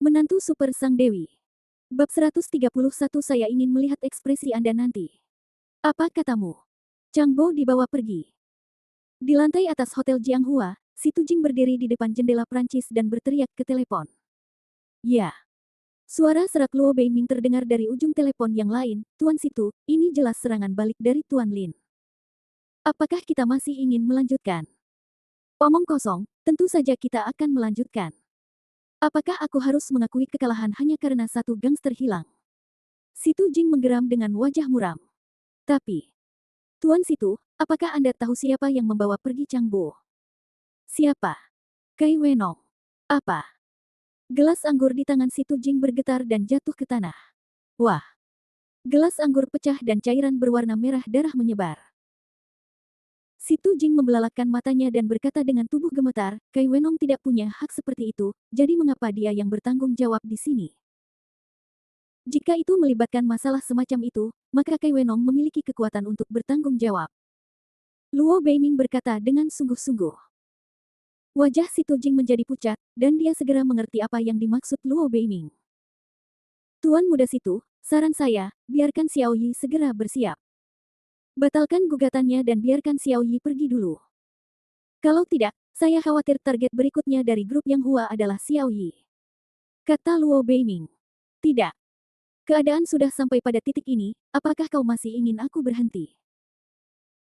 Menantu Super Sang Dewi. Bab 131. Saya ingin melihat ekspresi Anda nanti. Apa katamu? Chang Bo dibawa pergi. Di lantai atas Hotel Jianghua, si Tujing berdiri di depan jendela Prancis dan berteriak ke telepon. Ya. Suara serak Luo Beiming terdengar dari ujung telepon yang lain. Tuan Situ, ini jelas serangan balik dari Tuan Lin. Apakah kita masih ingin melanjutkan? Omong kosong, tentu saja kita akan melanjutkan. Apakah aku harus mengakui kekalahan hanya karena satu gangster hilang? Situ Jing menggeram dengan wajah muram. Tapi, Tuan Situ, apakah Anda tahu siapa yang membawa pergi Chang Bo? Siapa? Kai Wenong. Apa? Gelas anggur di tangan Situ Jing bergetar dan jatuh ke tanah. Wah! Gelas anggur pecah dan cairan berwarna merah darah menyebar. Situ Jing membelalakkan matanya dan berkata dengan tubuh gemetar, Kai Wenong tidak punya hak seperti itu, jadi mengapa dia yang bertanggung jawab di sini? Jika itu melibatkan masalah semacam itu, maka Kai Wenong memiliki kekuatan untuk bertanggung jawab. Luo Beiming berkata dengan sungguh-sungguh. Wajah si Tujing menjadi pucat, dan dia segera mengerti apa yang dimaksud Luo Beiming. Tuan muda situ, saran saya, biarkan Xiao Yi segera bersiap. Batalkan gugatannya dan biarkan Xiao Yi pergi dulu. Kalau tidak, saya khawatir target berikutnya dari grup Yang Hua adalah Xiao Yi. Kata Luo Beiming. Tidak. Keadaan sudah sampai pada titik ini, apakah kau masih ingin aku berhenti?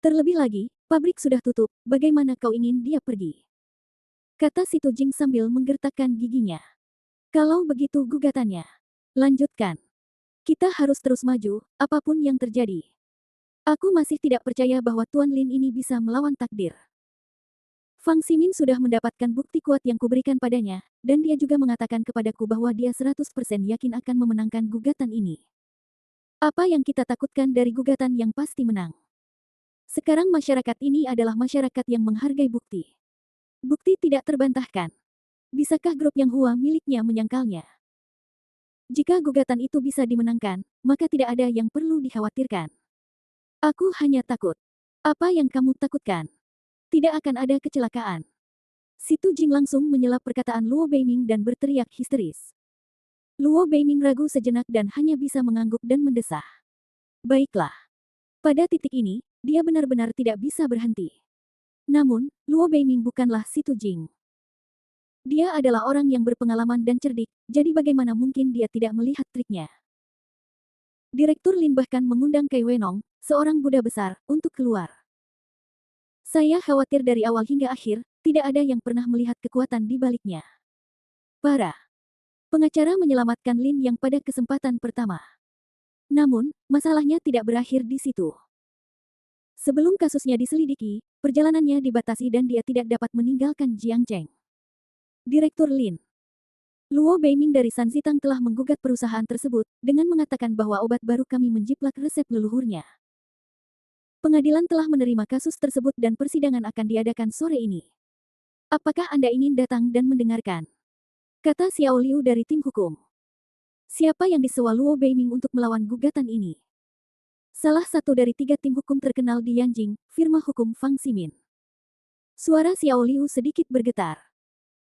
Terlebih lagi, pabrik sudah tutup, bagaimana kau ingin dia pergi? Kata si Tujing sambil menggertakkan giginya. Kalau begitu gugatannya. Lanjutkan. Kita harus terus maju, apapun yang terjadi. Aku masih tidak percaya bahwa Tuan Lin ini bisa melawan takdir. Fang Ximin sudah mendapatkan bukti kuat yang kuberikan padanya, dan dia juga mengatakan kepadaku bahwa dia 100% yakin akan memenangkan gugatan ini. Apa yang kita takutkan dari gugatan yang pasti menang? Sekarang masyarakat ini adalah masyarakat yang menghargai bukti. Bukti tidak terbantahkan. Bisakah grup Yang Hua miliknya menyangkalnya? Jika gugatan itu bisa dimenangkan, maka tidak ada yang perlu dikhawatirkan. Aku hanya takut. Apa yang kamu takutkan? Tidak akan ada kecelakaan. Si Tujing langsung menyela perkataan Luo Beiming dan berteriak histeris. Luo Beiming ragu sejenak dan hanya bisa mengangguk dan mendesah. Baiklah. Pada titik ini, dia benar-benar tidak bisa berhenti. Namun, Luo Beiming bukanlah si Tujing. Dia adalah orang yang berpengalaman dan cerdik, jadi bagaimana mungkin dia tidak melihat triknya. Direktur Lin bahkan mengundang Kai Wenong, seorang Buddha besar, untuk keluar. Saya khawatir dari awal hingga akhir, tidak ada yang pernah melihat kekuatan di baliknya. Parah. Pengacara menyelamatkan Lin yang pada kesempatan pertama. Namun, masalahnya tidak berakhir di situ. Sebelum kasusnya diselidiki, perjalanannya dibatasi dan dia tidak dapat meninggalkan Jiangcheng. Direktur Lin. Luo Beiming dari Sanzitang telah menggugat perusahaan tersebut, dengan mengatakan bahwa obat baru kami menjiplak resep leluhurnya. Pengadilan telah menerima kasus tersebut dan persidangan akan diadakan sore ini. Apakah Anda ingin datang dan mendengarkan? Kata Xiao Liu dari tim hukum. Siapa yang disewa Luo Beiming untuk melawan gugatan ini? Salah satu dari 3 tim hukum terkenal di Yanjing, firma hukum Fang Ximin. Suara Xiao Liu sedikit bergetar.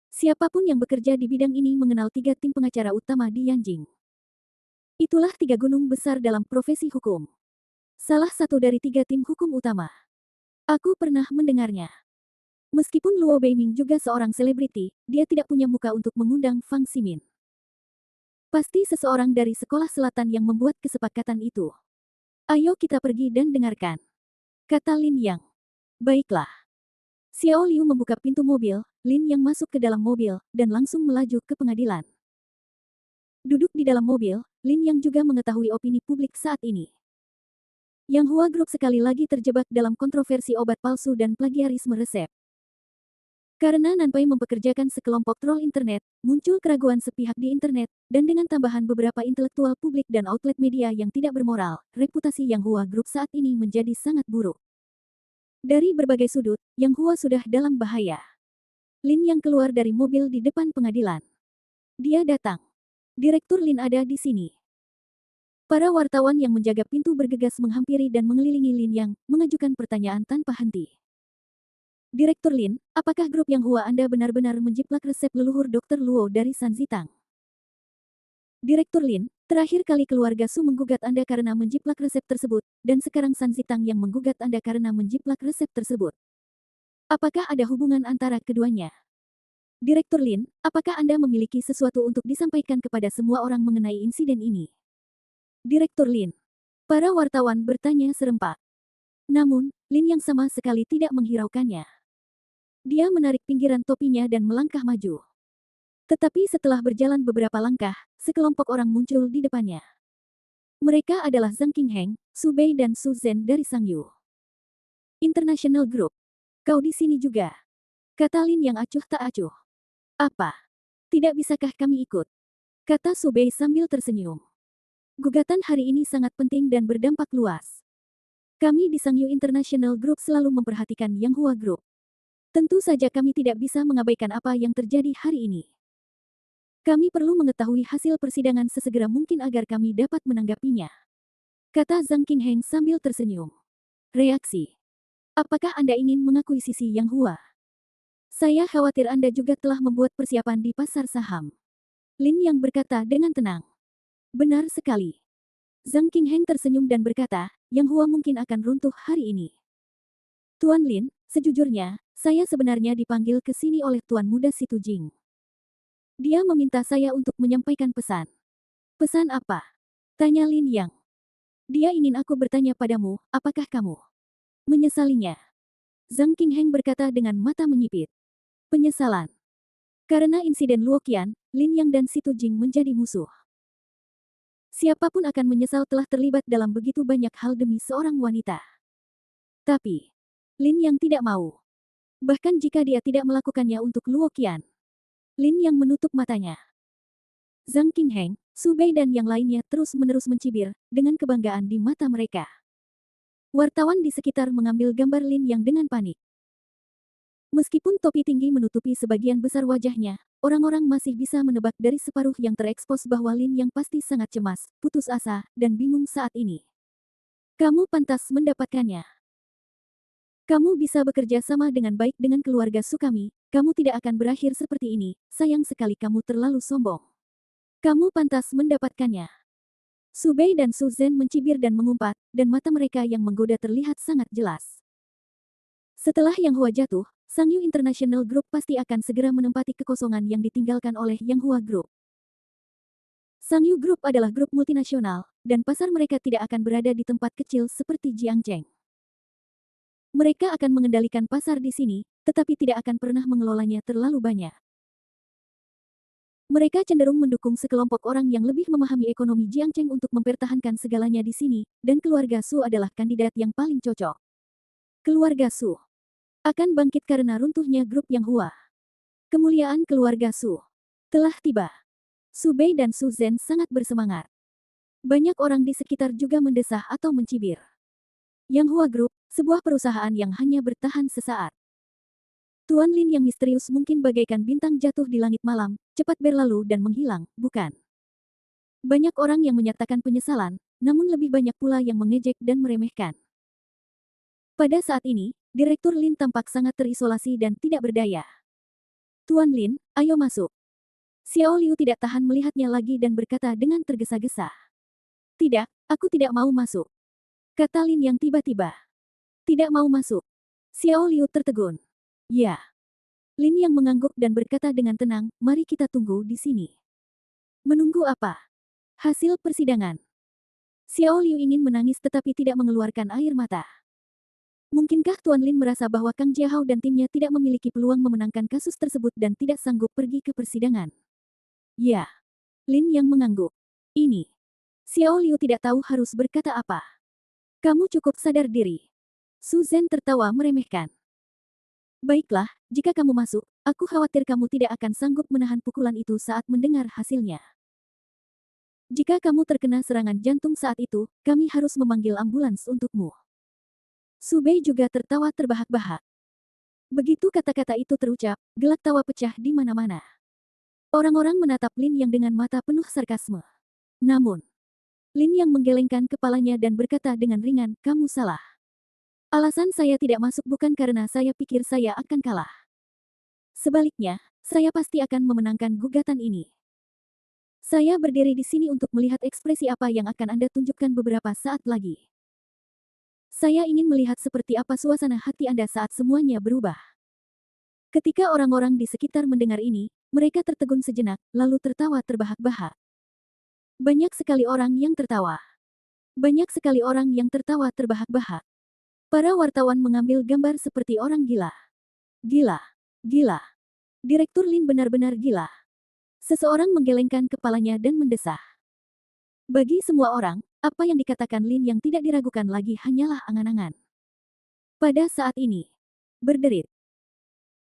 Siapapun yang bekerja di bidang ini mengenal 3 tim pengacara utama di Yanjing. Itulah 3 gunung besar dalam profesi hukum. Salah satu dari 3 tim hukum utama. Aku pernah mendengarnya. Meskipun Luo Beiming juga seorang selebriti, dia tidak punya muka untuk mengundang Fang Ximin. Pasti seseorang dari sekolah selatan yang membuat kesepakatan itu. Ayo kita pergi dan dengarkan. Kata Lin Yang. Baiklah. Xiao Liu membuka pintu mobil, Lin Yang masuk ke dalam mobil, dan langsung melaju ke pengadilan. Duduk di dalam mobil, Lin Yang juga mengetahui opini publik saat ini. Yang Hua Group sekali lagi terjebak dalam kontroversi obat palsu dan plagiarisme resep. Karena Nanpai mempekerjakan sekelompok troll internet, muncul keraguan sepihak di internet, dan dengan tambahan beberapa intelektual publik dan outlet media yang tidak bermoral, reputasi Yang Hua Group saat ini menjadi sangat buruk. Dari berbagai sudut, Yang Hua sudah dalam bahaya. Lin Yang keluar dari mobil di depan pengadilan. Dia datang. Direktur Lin ada di sini. Para wartawan yang menjaga pintu bergegas menghampiri dan mengelilingi Lin Yang, mengajukan pertanyaan tanpa henti. Direktur Lin, apakah grup Yang Hua Anda benar-benar menjiplak resep leluhur Dr. Luo dari Sanzitang? Direktur Lin, terakhir kali keluarga Su menggugat Anda karena menjiplak resep tersebut, dan sekarang San Sitang yang menggugat Anda karena menjiplak resep tersebut. Apakah ada hubungan antara keduanya? Direktur Lin, apakah Anda memiliki sesuatu untuk disampaikan kepada semua orang mengenai insiden ini? Direktur Lin. Para wartawan bertanya serempak. Namun, Lin yang sama sekali tidak menghiraukannya. Dia menarik pinggiran topinya dan melangkah maju. Tetapi setelah berjalan beberapa langkah, sekelompok orang muncul di depannya. Mereka adalah Zhang Qingheng, Su Bei dan Su Zhen dari Sangyu International Group. Kau di sini juga. Kata Lin yang acuh tak acuh. Apa? Tidak bisakah kami ikut? Kata Su Bei sambil tersenyum. Gugatan hari ini sangat penting dan berdampak luas. Kami di Sangyu International Group selalu memperhatikan Yang Hua Group. Tentu saja kami tidak bisa mengabaikan apa yang terjadi hari ini. Kami perlu mengetahui hasil persidangan sesegera mungkin agar kami dapat menanggapinya. Kata Zhang Qingheng sambil tersenyum. Reaksi. Apakah Anda ingin mengakuisisi Yang Hua? Saya khawatir Anda juga telah membuat persiapan di pasar saham. Lin yang berkata dengan tenang. Benar sekali. Zhang Qingheng tersenyum dan berkata, Yang Hua mungkin akan runtuh hari ini. Tuan Lin, sejujurnya, saya sebenarnya dipanggil ke sini oleh Tuan Muda Situ Jing. Dia meminta saya untuk menyampaikan pesan. Pesan apa? Tanya Lin Yang. Dia ingin aku bertanya padamu, apakah kamu menyesalinya? Zhang Qingheng berkata dengan mata menyipit. Penyesalan. Karena insiden Luoqian, Lin Yang dan Situ Jing menjadi musuh. Siapapun akan menyesal telah terlibat dalam begitu banyak hal demi seorang wanita. Tapi, Lin Yang tidak mau. Bahkan jika dia tidak melakukannya untuk Luoqian. Lin Yang menutup matanya. Zhang Qingheng, Su Bei dan yang lainnya terus-menerus mencibir, dengan kebanggaan di mata mereka. Wartawan di sekitar mengambil gambar Lin Yang dengan panik. Meskipun topi tinggi menutupi sebagian besar wajahnya, orang-orang masih bisa menebak dari separuh yang terekspos bahwa Lin Yang pasti sangat cemas, putus asa, dan bingung saat ini. Kamu pantas mendapatkannya. Kamu bisa bekerja sama dengan baik dengan keluarga Sukami, kamu tidak akan berakhir seperti ini, sayang sekali kamu terlalu sombong. Kamu pantas mendapatkannya. Su Bei dan Su Zhen mencibir dan mengumpat, dan mata mereka yang menggoda terlihat sangat jelas. Setelah Yang Hua jatuh, Sangyu International Group pasti akan segera menempati kekosongan yang ditinggalkan oleh Yang Hua Group. Sangyu Group adalah grup multinasional, dan pasar mereka tidak akan berada di tempat kecil seperti Jiangcheng. Mereka akan mengendalikan pasar di sini, tetapi tidak akan pernah mengelolanya terlalu banyak. Mereka cenderung mendukung sekelompok orang yang lebih memahami ekonomi Jiangcheng untuk mempertahankan segalanya di sini, dan keluarga Su adalah kandidat yang paling cocok. Keluarga Su akan bangkit karena runtuhnya grup Yang Hua. Kemuliaan keluarga Su telah tiba. Su Bei dan Su Zhen sangat bersemangat. Banyak orang di sekitar juga mendesah atau mencibir. Yang Hua Group, sebuah perusahaan yang hanya bertahan sesaat. Tuan Lin yang misterius mungkin bagaikan bintang jatuh di langit malam, cepat berlalu dan menghilang, bukan? Banyak orang yang menyatakan penyesalan, namun lebih banyak pula yang mengejek dan meremehkan. Pada saat ini, Direktur Lin tampak sangat terisolasi dan tidak berdaya. Tuan Lin, ayo masuk. Xiao Liu tidak tahan melihatnya lagi dan berkata dengan tergesa-gesa. Tidak, aku tidak mau masuk. Kata Lin yang tiba-tiba. Tidak mau masuk. Xiao Liu tertegun. Ya. Lin yang mengangguk dan berkata dengan tenang, mari kita tunggu di sini. Menunggu apa? Hasil persidangan. Xiao Liu ingin menangis tetapi tidak mengeluarkan air mata. Mungkinkah Tuan Lin merasa bahwa Kang Jiahao dan timnya tidak memiliki peluang memenangkan kasus tersebut dan tidak sanggup pergi ke persidangan? Ya. Lin yang mengangguk. Ini. Xiao Liu tidak tahu harus berkata apa. Kamu cukup sadar diri. Su Zhen tertawa meremehkan. Baiklah, jika kamu masuk, aku khawatir kamu tidak akan sanggup menahan pukulan itu saat mendengar hasilnya. Jika kamu terkena serangan jantung saat itu, kami harus memanggil ambulans untukmu. Su Bei juga tertawa terbahak-bahak. Begitu kata-kata itu terucap, gelak tawa pecah di mana-mana. Orang-orang menatap Lin Yang dengan mata penuh sarkasme. Namun, Lin Yang menggelengkan kepalanya dan berkata dengan ringan, kamu salah. Alasan saya tidak masuk bukan karena saya pikir saya akan kalah. Sebaliknya, saya pasti akan memenangkan gugatan ini. Saya berdiri di sini untuk melihat ekspresi apa yang akan Anda tunjukkan beberapa saat lagi. Saya ingin melihat seperti apa suasana hati Anda saat semuanya berubah. Ketika orang-orang di sekitar mendengar ini, mereka tertegun sejenak, lalu tertawa terbahak-bahak. Banyak sekali orang yang tertawa. Banyak sekali orang yang tertawa terbahak-bahak. Para wartawan mengambil gambar seperti orang gila. Gila. Gila. Direktur Lin benar-benar gila. Seseorang menggelengkan kepalanya dan mendesah. Bagi semua orang, apa yang dikatakan Lin yang tidak diragukan lagi hanyalah angan-angan. Pada saat ini. Berderit.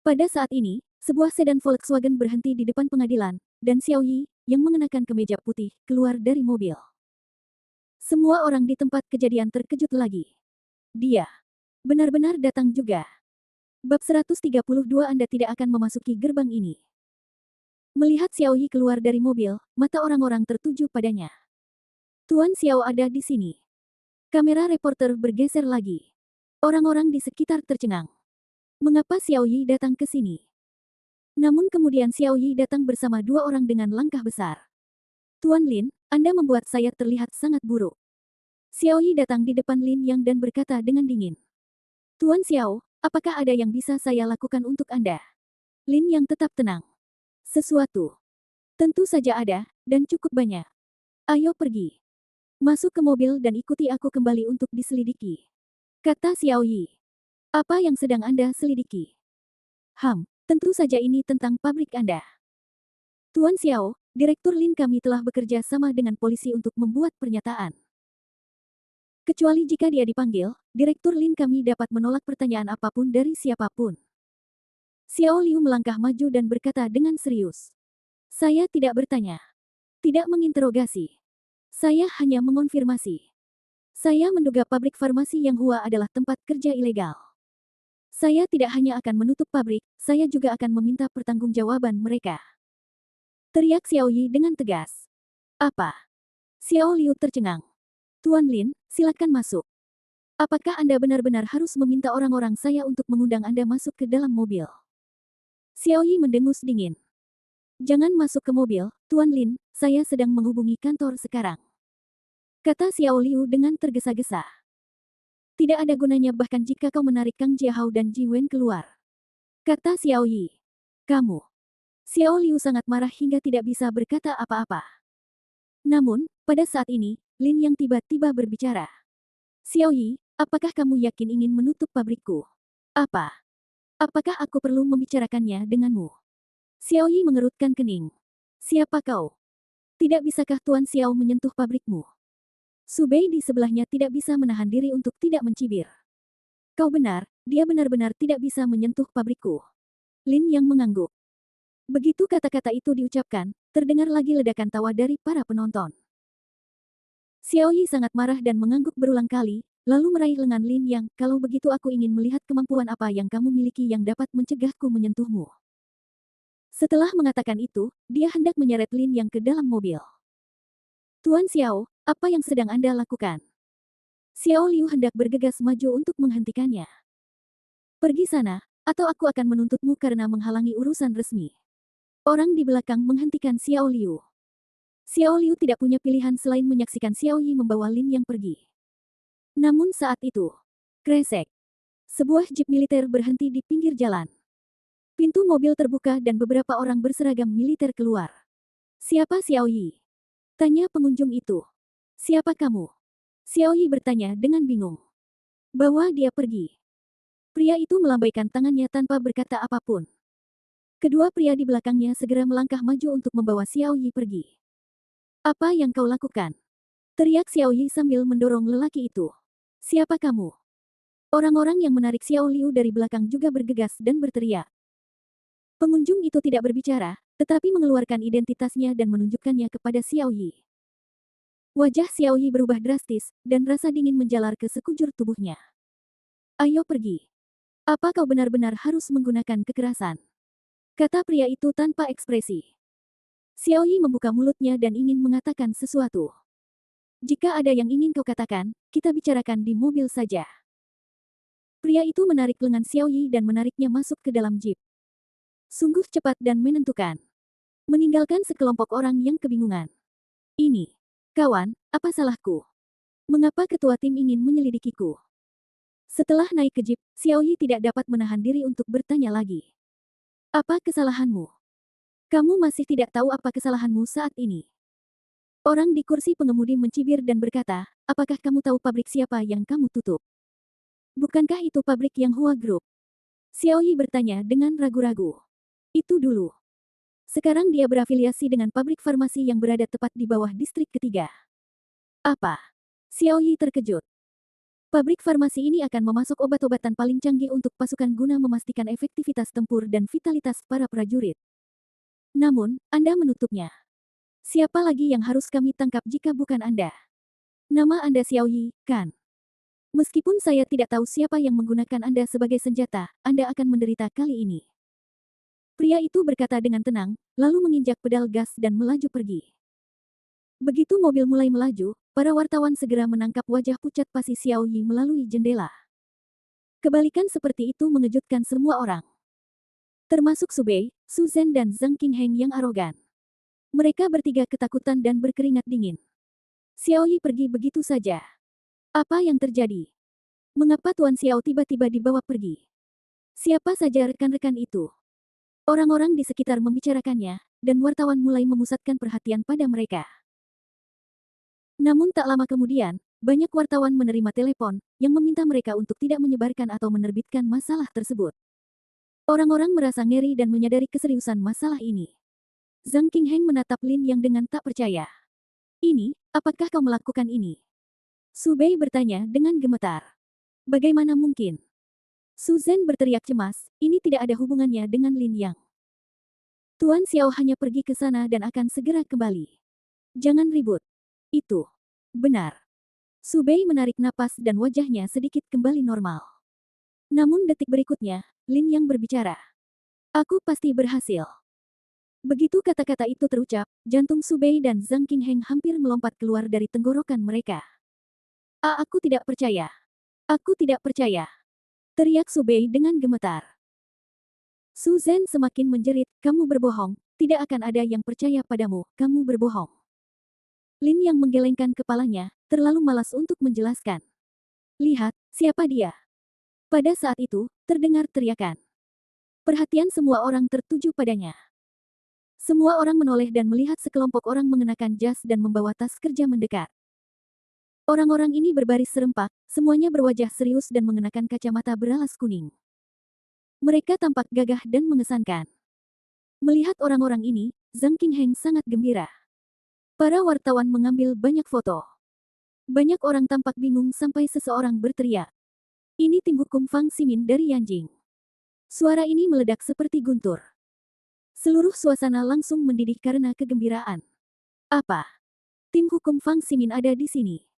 Pada saat ini, sebuah sedan Volkswagen berhenti di depan pengadilan, dan Xiao Yi, yang mengenakan kemeja putih, keluar dari mobil. Semua orang di tempat kejadian terkejut lagi. Dia benar-benar datang juga. Bab 132 Anda tidak akan memasuki gerbang ini. Melihat Xiao Yi keluar dari mobil, mata orang-orang tertuju padanya. Tuan Xiao ada di sini. Kamera reporter bergeser lagi. Orang-orang di sekitar tercengang. Mengapa Xiao Yi datang ke sini? Namun kemudian Xiao Yi datang bersama dua orang dengan langkah besar. Tuan Lin, Anda membuat saya terlihat sangat buruk. Xiao Yi datang di depan Lin Yang dan berkata dengan dingin. Tuan Xiao, apakah ada yang bisa saya lakukan untuk Anda? Lin Yang tetap tenang. Sesuatu. Tentu saja ada, dan cukup banyak. Ayo pergi. Masuk ke mobil dan ikuti aku kembali untuk diselidiki. Kata Xiao Yi. Apa yang sedang Anda selidiki? Tentu saja ini tentang pabrik Anda. Tuan Xiao, Direktur Lin kami telah bekerja sama dengan polisi untuk membuat pernyataan. Kecuali jika dia dipanggil, Direktur Lin kami dapat menolak pertanyaan apapun dari siapapun. Xiao Liu melangkah maju dan berkata dengan serius. Saya tidak bertanya. Tidak menginterogasi. Saya hanya mengonfirmasi. Saya menduga pabrik farmasi Yang Hua adalah tempat kerja ilegal. Saya tidak hanya akan menutup pabrik, saya juga akan meminta pertanggungjawaban mereka. Teriak Xiao Yi dengan tegas. Apa? Xiao Liu tercengang. Tuan Lin, silakan masuk. Apakah Anda benar-benar harus meminta orang-orang saya untuk mengundang Anda masuk ke dalam mobil? Xiao Yi mendengus dingin. Jangan masuk ke mobil, Tuan Lin, saya sedang menghubungi kantor sekarang. Kata Xiao Liu dengan tergesa-gesa. Tidak ada gunanya bahkan jika kau menarik Kang Jiahao dan Ji Wen keluar. Kata Xiao Yi. Kamu. Xiao Liu sangat marah hingga tidak bisa berkata apa-apa. Namun, pada saat ini, Lin Yang tiba-tiba berbicara. Xiao Yi, apakah kamu yakin ingin menutup pabrikku? Apa? Apakah aku perlu membicarakannya denganmu? Xiao Yi mengerutkan kening. Siapa kau? Tidak bisakah Tuan Xiao menyentuh pabrikmu? Su Bei di sebelahnya tidak bisa menahan diri untuk tidak mencibir. Kau benar, dia benar-benar tidak bisa menyentuh pabrikku. Lin Yang mengangguk. Begitu kata-kata itu diucapkan, terdengar lagi ledakan tawa dari para penonton. Xiao Yi sangat marah dan mengangguk berulang kali, lalu meraih lengan Lin Yang, kalau begitu aku ingin melihat kemampuan apa yang kamu miliki yang dapat mencegahku menyentuhmu. Setelah mengatakan itu, dia hendak menyeret Lin Yang ke dalam mobil. Tuan Xiao, apa yang sedang Anda lakukan? Xiao Liu hendak bergegas maju untuk menghentikannya. Pergi sana, atau aku akan menuntutmu karena menghalangi urusan resmi. Orang di belakang menghentikan Xiao Liu. Xiao Liu tidak punya pilihan selain menyaksikan Xiao Yi membawa Lin Yang pergi. Namun saat itu, kresek. Sebuah jeep militer berhenti di pinggir jalan. Pintu mobil terbuka dan beberapa orang berseragam militer keluar. Siapa Xiao Yi? Tanya pengunjung itu. Siapa kamu? Xiao Yi bertanya dengan bingung. Bawa dia pergi. Pria itu melambaikan tangannya tanpa berkata apapun. Kedua pria di belakangnya segera melangkah maju untuk membawa Xiao Yi pergi. Apa yang kau lakukan? Teriak Xiao Yi sambil mendorong lelaki itu. Siapa kamu? Orang-orang yang menarik Xiao Liu dari belakang juga bergegas dan berteriak. Pengunjung itu tidak berbicara, tetapi mengeluarkan identitasnya dan menunjukkannya kepada Xiao Yi. Wajah Xiao Yi berubah drastis, dan rasa dingin menjalar ke sekujur tubuhnya. Ayo pergi. Apa kau benar-benar harus menggunakan kekerasan? Kata pria itu tanpa ekspresi. Xiao Yi membuka mulutnya dan ingin mengatakan sesuatu. Jika ada yang ingin kau katakan, kita bicarakan di mobil saja. Pria itu menarik lengan Xiao Yi dan menariknya masuk ke dalam jeep. Sungguh cepat dan menentukan. Meninggalkan sekelompok orang yang kebingungan. Ini. Kawan, apa salahku? Mengapa ketua tim ingin menyelidikiku? Setelah naik ke jeep, Xiaoyi tidak dapat menahan diri untuk bertanya lagi. Apa kesalahanmu? Kamu masih tidak tahu apa kesalahanmu saat ini. Orang di kursi pengemudi mencibir dan berkata, apakah kamu tahu pabrik siapa yang kamu tutup? Bukankah itu pabrik yang Hua Group? Xiaoyi bertanya dengan ragu-ragu. Itu dulu. Sekarang dia berafiliasi dengan pabrik farmasi yang berada tepat di bawah distrik ketiga. Apa? Xiaoyi terkejut. Pabrik farmasi ini akan memasok obat-obatan paling canggih untuk pasukan guna memastikan efektivitas tempur dan vitalitas para prajurit. Namun, Anda menutupnya. Siapa lagi yang harus kami tangkap jika bukan Anda? Nama Anda Xiaoyi, kan? Meskipun saya tidak tahu siapa yang menggunakan Anda sebagai senjata, Anda akan menderita kali ini. Pria itu berkata dengan tenang, lalu menginjak pedal gas dan melaju pergi. Begitu mobil mulai melaju, para wartawan segera menangkap wajah pucat pasi Xiaoyi melalui jendela. Kebalikan seperti itu mengejutkan semua orang. Termasuk Su Bei, Su Zhen dan Zhang Qingheng yang arogan. Mereka bertiga ketakutan dan berkeringat dingin. Xiaoyi pergi begitu saja. Apa yang terjadi? Mengapa Tuan Xiao tiba-tiba dibawa pergi? Siapa saja rekan-rekan itu? Orang-orang di sekitar membicarakannya, dan wartawan mulai memusatkan perhatian pada mereka. Namun tak lama kemudian, banyak wartawan menerima telepon, yang meminta mereka untuk tidak menyebarkan atau menerbitkan masalah tersebut. Orang-orang merasa ngeri dan menyadari keseriusan masalah ini. Zhang Qingheng menatap Lin Yang dengan tak percaya. Ini, apakah kau melakukan ini? Su Bei bertanya dengan gemetar. Bagaimana mungkin? Su Zhen berteriak cemas, ini tidak ada hubungannya dengan Lin Yang. Tuan Xiao hanya pergi ke sana dan akan segera kembali. Jangan ribut. Itu. Benar. Su Bei menarik napas dan wajahnya sedikit kembali normal. Namun detik berikutnya, Lin Yang berbicara. Aku pasti berhasil. Begitu kata-kata itu terucap, jantung Su Bei dan Zhang Qingheng hampir melompat keluar dari tenggorokan mereka. Aku tidak percaya. Aku tidak percaya. Teriak Su Bei dengan gemetar. Su Zhen semakin menjerit, kamu berbohong, tidak akan ada yang percaya padamu, kamu berbohong. Lin Yang menggelengkan kepalanya, terlalu malas untuk menjelaskan. Lihat, siapa dia? Pada saat itu, terdengar teriakan. Perhatian semua orang tertuju padanya. Semua orang menoleh dan melihat sekelompok orang mengenakan jas dan membawa tas kerja mendekat. Orang-orang ini berbaris serempak, semuanya berwajah serius dan mengenakan kacamata beralas kuning. Mereka tampak gagah dan mengesankan. Melihat orang-orang ini, Zhang Qingheng sangat gembira. Para wartawan mengambil banyak foto. Banyak orang tampak bingung sampai seseorang berteriak. Ini tim hukum Fang Ximin dari Yanjing. Suara ini meledak seperti guntur. Seluruh suasana langsung mendidih karena kegembiraan. Apa? Tim hukum Fang Ximin ada di sini.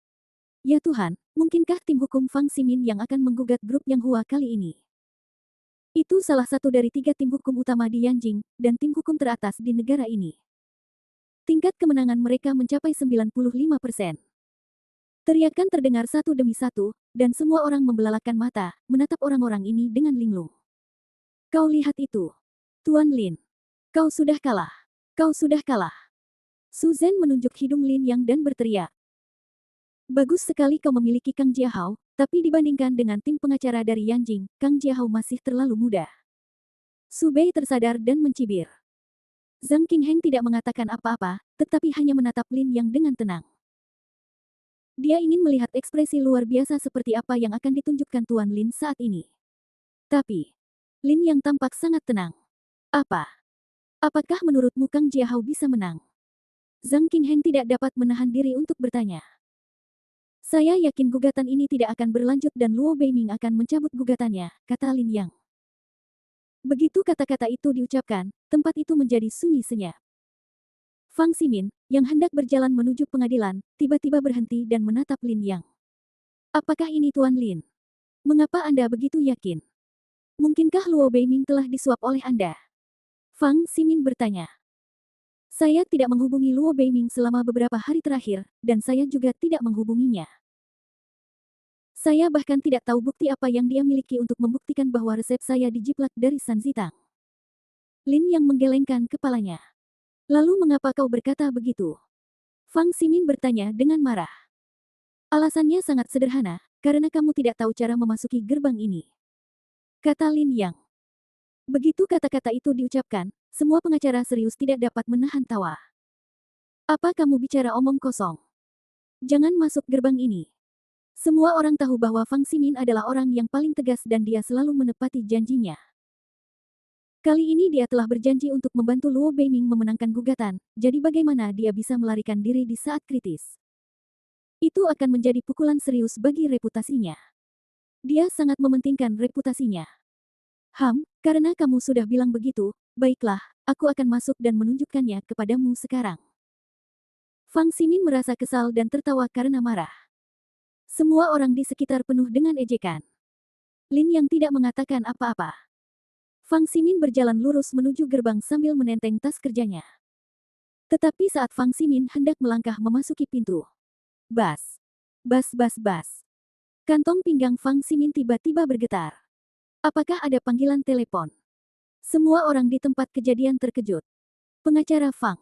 Ya Tuhan, mungkinkah tim hukum Fang Ximin yang akan menggugat grup Yang Hua kali ini? Itu salah satu dari 3 tim hukum utama di Yanjing, dan tim hukum teratas di negara ini. Tingkat kemenangan mereka mencapai 95%. Teriakan terdengar satu demi satu, dan semua orang membelalakan mata, menatap orang-orang ini dengan linglung. Kau lihat itu. Tuan Lin. Kau sudah kalah. Kau sudah kalah. Su Zhen menunjuk hidung Lin Yang dan berteriak. Bagus sekali kau memiliki Kang Jiahao, tapi dibandingkan dengan tim pengacara dari Yanjing, Kang Jiahao masih terlalu muda. Su Bei tersadar dan mencibir. Zhang Qingheng tidak mengatakan apa-apa, tetapi hanya menatap Lin Yang dengan tenang. Dia ingin melihat ekspresi luar biasa seperti apa yang akan ditunjukkan Tuan Lin saat ini. Tapi, Lin Yang tampak sangat tenang. Apa? Apakah menurutmu Kang Jiahao bisa menang? Zhang Qingheng tidak dapat menahan diri untuk bertanya. Saya yakin gugatan ini tidak akan berlanjut dan Luo Beiming akan mencabut gugatannya, kata Lin Yang. Begitu kata-kata itu diucapkan, tempat itu menjadi sunyi senyap. Fang Ximin, yang hendak berjalan menuju pengadilan, tiba-tiba berhenti dan menatap Lin Yang. Apakah ini Tuan Lin? Mengapa Anda begitu yakin? Mungkinkah Luo Beiming telah disuap oleh Anda? Fang Ximin bertanya. Saya tidak menghubungi Luo Beiming selama beberapa hari terakhir, dan saya juga tidak menghubunginya. Saya bahkan tidak tahu bukti apa yang dia miliki untuk membuktikan bahwa resep saya dijiplak dari San Zitang. Lin Yang menggelengkan kepalanya. Lalu mengapa kau berkata begitu? Fang Ximin bertanya dengan marah. Alasannya sangat sederhana, karena kamu tidak tahu cara memasuki gerbang ini. Kata Lin Yang. Begitu kata-kata itu diucapkan, semua pengacara serius tidak dapat menahan tawa. Apa kamu bicara omong kosong? Jangan masuk gerbang ini. Semua orang tahu bahwa Fang Ximin adalah orang yang paling tegas dan dia selalu menepati janjinya. Kali ini dia telah berjanji untuk membantu Luo Beiming memenangkan gugatan, jadi bagaimana dia bisa melarikan diri di saat kritis? Itu akan menjadi pukulan serius bagi reputasinya. Dia sangat mementingkan reputasinya. Karena kamu sudah bilang begitu, baiklah, aku akan masuk dan menunjukkannya kepadamu sekarang. Fang Ximin merasa kesal dan tertawa karena marah. Semua orang di sekitar penuh dengan ejekan. Lin Yang tidak mengatakan apa-apa. Fang Ximin berjalan lurus menuju gerbang sambil menenteng tas kerjanya. Tetapi saat Fang Ximin hendak melangkah memasuki pintu. Bas. Bas bas bas. Kantong pinggang Fang Ximin tiba-tiba bergetar. Apakah ada panggilan telepon? Semua orang di tempat kejadian terkejut. Pengacara Fang.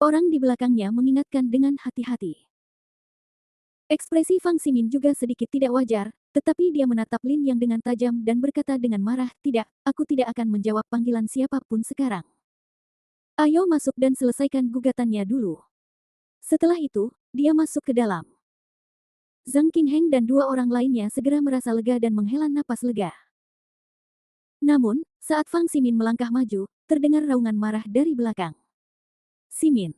Orang di belakangnya mengingatkan dengan hati-hati. Ekspresi Fang Ximin juga sedikit tidak wajar, tetapi dia menatap Lin Yang dengan tajam dan berkata dengan marah, "Tidak, aku tidak akan menjawab panggilan siapapun sekarang. Ayo masuk dan selesaikan gugatannya dulu." Setelah itu, dia masuk ke dalam. Zhang Qingheng dan dua orang lainnya segera merasa lega dan menghela napas lega. Namun, saat Fang Ximin melangkah maju, terdengar raungan marah dari belakang. "Ximin,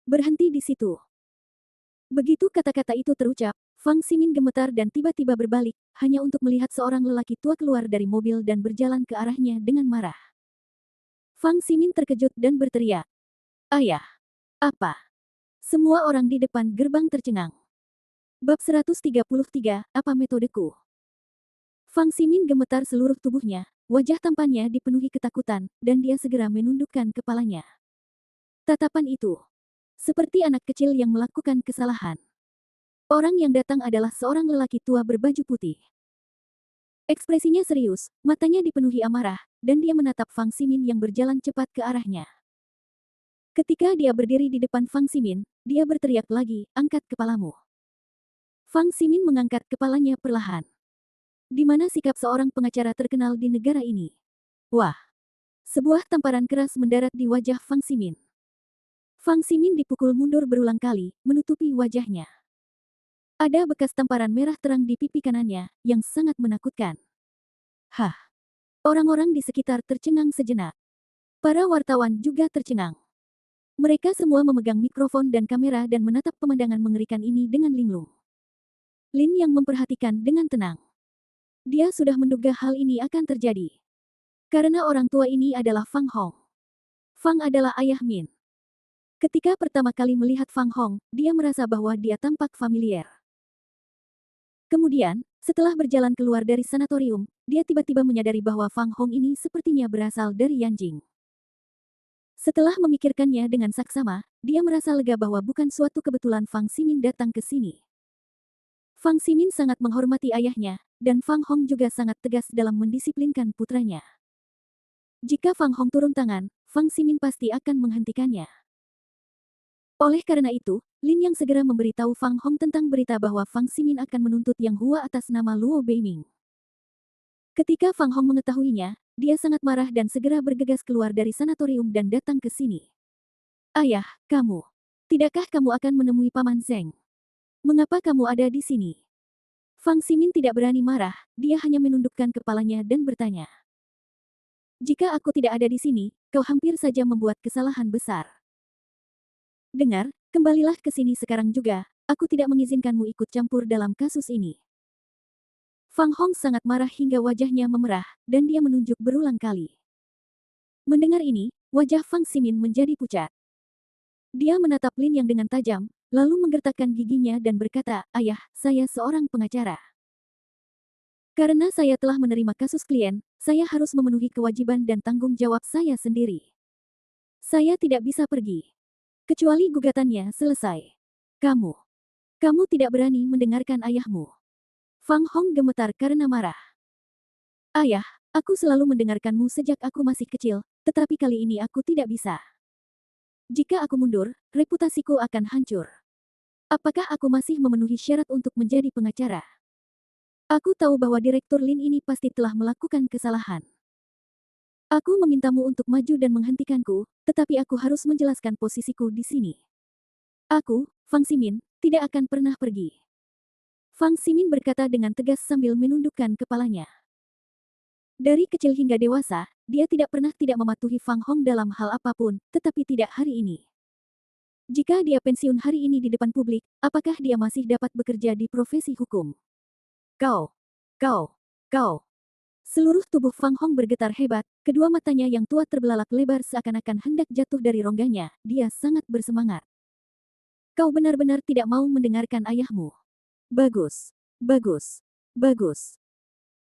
berhenti di situ." Begitu kata-kata itu terucap, Fang Ximin gemetar dan tiba-tiba berbalik, hanya untuk melihat seorang lelaki tua keluar dari mobil dan berjalan ke arahnya dengan marah. Fang Ximin terkejut dan berteriak, "Ayah! Apa?" Semua orang di depan gerbang tercengang. Bab 133, apa metodeku? Fang Ximin gemetar seluruh tubuhnya, wajah tampannya dipenuhi ketakutan, dan dia segera menundukkan kepalanya. Tatapan itu seperti anak kecil yang melakukan kesalahan. Orang yang datang adalah seorang lelaki tua berbaju putih. Ekspresinya serius, matanya dipenuhi amarah, dan dia menatap Fang Ximin yang berjalan cepat ke arahnya. Ketika dia berdiri di depan Fang Ximin, dia berteriak lagi, "Angkat kepalamu." Fang Ximin mengangkat kepalanya perlahan. Di mana sikap seorang pengacara terkenal di negara ini? Wah! Sebuah tamparan keras mendarat di wajah Fang Ximin. Fang Ximin dipukul mundur berulang kali, menutupi wajahnya. Ada bekas tamparan merah terang di pipi kanannya, yang sangat menakutkan. Hah! Orang-orang di sekitar tercengang sejenak. Para wartawan juga tercengang. Mereka semua memegang mikrofon dan kamera dan menatap pemandangan mengerikan ini dengan linglung. Lin yang memperhatikan dengan tenang. Dia sudah menduga hal ini akan terjadi. Karena orang tua ini adalah Fang Hong. Fang adalah ayah Min. Ketika pertama kali melihat Fang Hong, dia merasa bahwa dia tampak familiar. Kemudian, setelah berjalan keluar dari sanatorium, dia tiba-tiba menyadari bahwa Fang Hong ini sepertinya berasal dari Yanjing. Setelah memikirkannya dengan saksama, dia merasa lega bahwa bukan suatu kebetulan Fang Ximin datang ke sini. Fang Ximin sangat menghormati ayahnya, dan Fang Hong juga sangat tegas dalam mendisiplinkan putranya. Jika Fang Hong turun tangan, Fang Ximin pasti akan menghentikannya. Oleh karena itu, Lin Yang segera memberitahu Fang Hong tentang berita bahwa Fang Ximin akan menuntut Yang Hua atas nama Luo Beiming. Ketika Fang Hong mengetahuinya, dia sangat marah dan segera bergegas keluar dari sanatorium dan datang ke sini. "Ayah, kamu. Tidakkah kamu akan menemui Paman Zeng? Mengapa kamu ada di sini?" Fang Ximin tidak berani marah, dia hanya menundukkan kepalanya dan bertanya. "Jika aku tidak ada di sini, kau hampir saja membuat kesalahan besar. Dengar, kembalilah ke sini sekarang juga, aku tidak mengizinkanmu ikut campur dalam kasus ini." Fang Hong sangat marah hingga wajahnya memerah, dan dia menunjuk berulang kali. Mendengar ini, wajah Fang Ximin menjadi pucat. Dia menatap Lin Yang dengan tajam, lalu menggertakkan giginya dan berkata, "Ayah, saya seorang pengacara. Karena saya telah menerima kasus klien, saya harus memenuhi kewajiban dan tanggung jawab saya sendiri. Saya tidak bisa pergi kecuali gugatannya selesai. Kamu tidak berani mendengarkan ayahmu." Fang Hong gemetar karena marah. "Ayah, aku selalu mendengarkanmu sejak aku masih kecil, tetapi kali ini aku tidak bisa." Jika aku mundur, reputasiku akan hancur. Apakah aku masih memenuhi syarat untuk menjadi pengacara? Aku tahu bahwa Direktur Lin ini pasti telah melakukan kesalahan. Aku memintamu untuk maju dan menghentikanku, tetapi aku harus menjelaskan posisiku di sini. Aku, Fang Ximin, tidak akan pernah pergi. Fang Ximin berkata dengan tegas sambil menundukkan kepalanya. Dari kecil hingga dewasa, dia tidak pernah tidak mematuhi Fang Hong dalam hal apapun, tetapi tidak hari ini. Jika dia pensiun hari ini di depan publik, apakah dia masih dapat bekerja di profesi hukum? Kau, kau. Seluruh tubuh Fang Hong bergetar hebat, kedua matanya yang tua terbelalak lebar seakan-akan hendak jatuh dari rongganya, dia sangat bersemangat. Kau benar-benar tidak mau mendengarkan ayahmu. Bagus, bagus, bagus.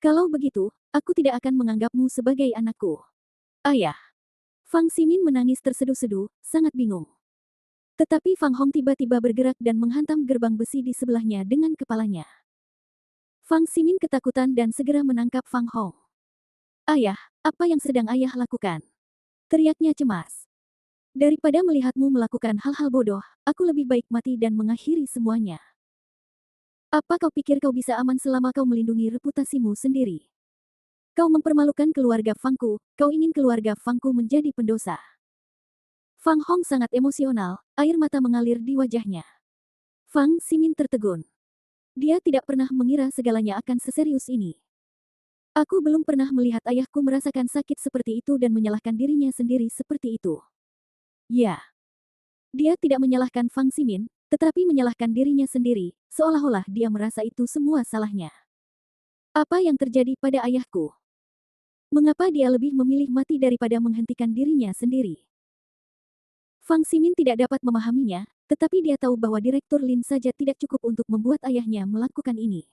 Kalau begitu, aku tidak akan menganggapmu sebagai anakku. Ayah. Fang Ximin menangis terseduh-seduh, sangat bingung. Tetapi Fang Hong tiba-tiba bergerak dan menghantam gerbang besi di sebelahnya dengan kepalanya. Fang Ximin ketakutan dan segera menangkap Fang Hong. Ayah, apa yang sedang ayah lakukan? Teriaknya cemas. Daripada melihatmu melakukan hal-hal bodoh, aku lebih baik mati dan mengakhiri semuanya. Apa kau pikir kau bisa aman selama kau melindungi reputasimu sendiri? Kau mempermalukan keluarga Fangku, kau ingin keluarga Fangku menjadi pendosa. Fang Hong sangat emosional, air mata mengalir di wajahnya. Fang Ximin tertegun. Dia tidak pernah mengira segalanya akan seserius ini. Aku belum pernah melihat ayahku merasakan sakit seperti itu dan menyalahkan dirinya sendiri seperti itu. Ya. Dia tidak menyalahkan Fang Ximin, tetapi menyalahkan dirinya sendiri, seolah-olah dia merasa itu semua salahnya. Apa yang terjadi pada ayahku? Mengapa dia lebih memilih mati daripada menghentikan dirinya sendiri? Fang Ximin tidak dapat memahaminya, tetapi dia tahu bahwa Direktur Lin saja tidak cukup untuk membuat ayahnya melakukan ini.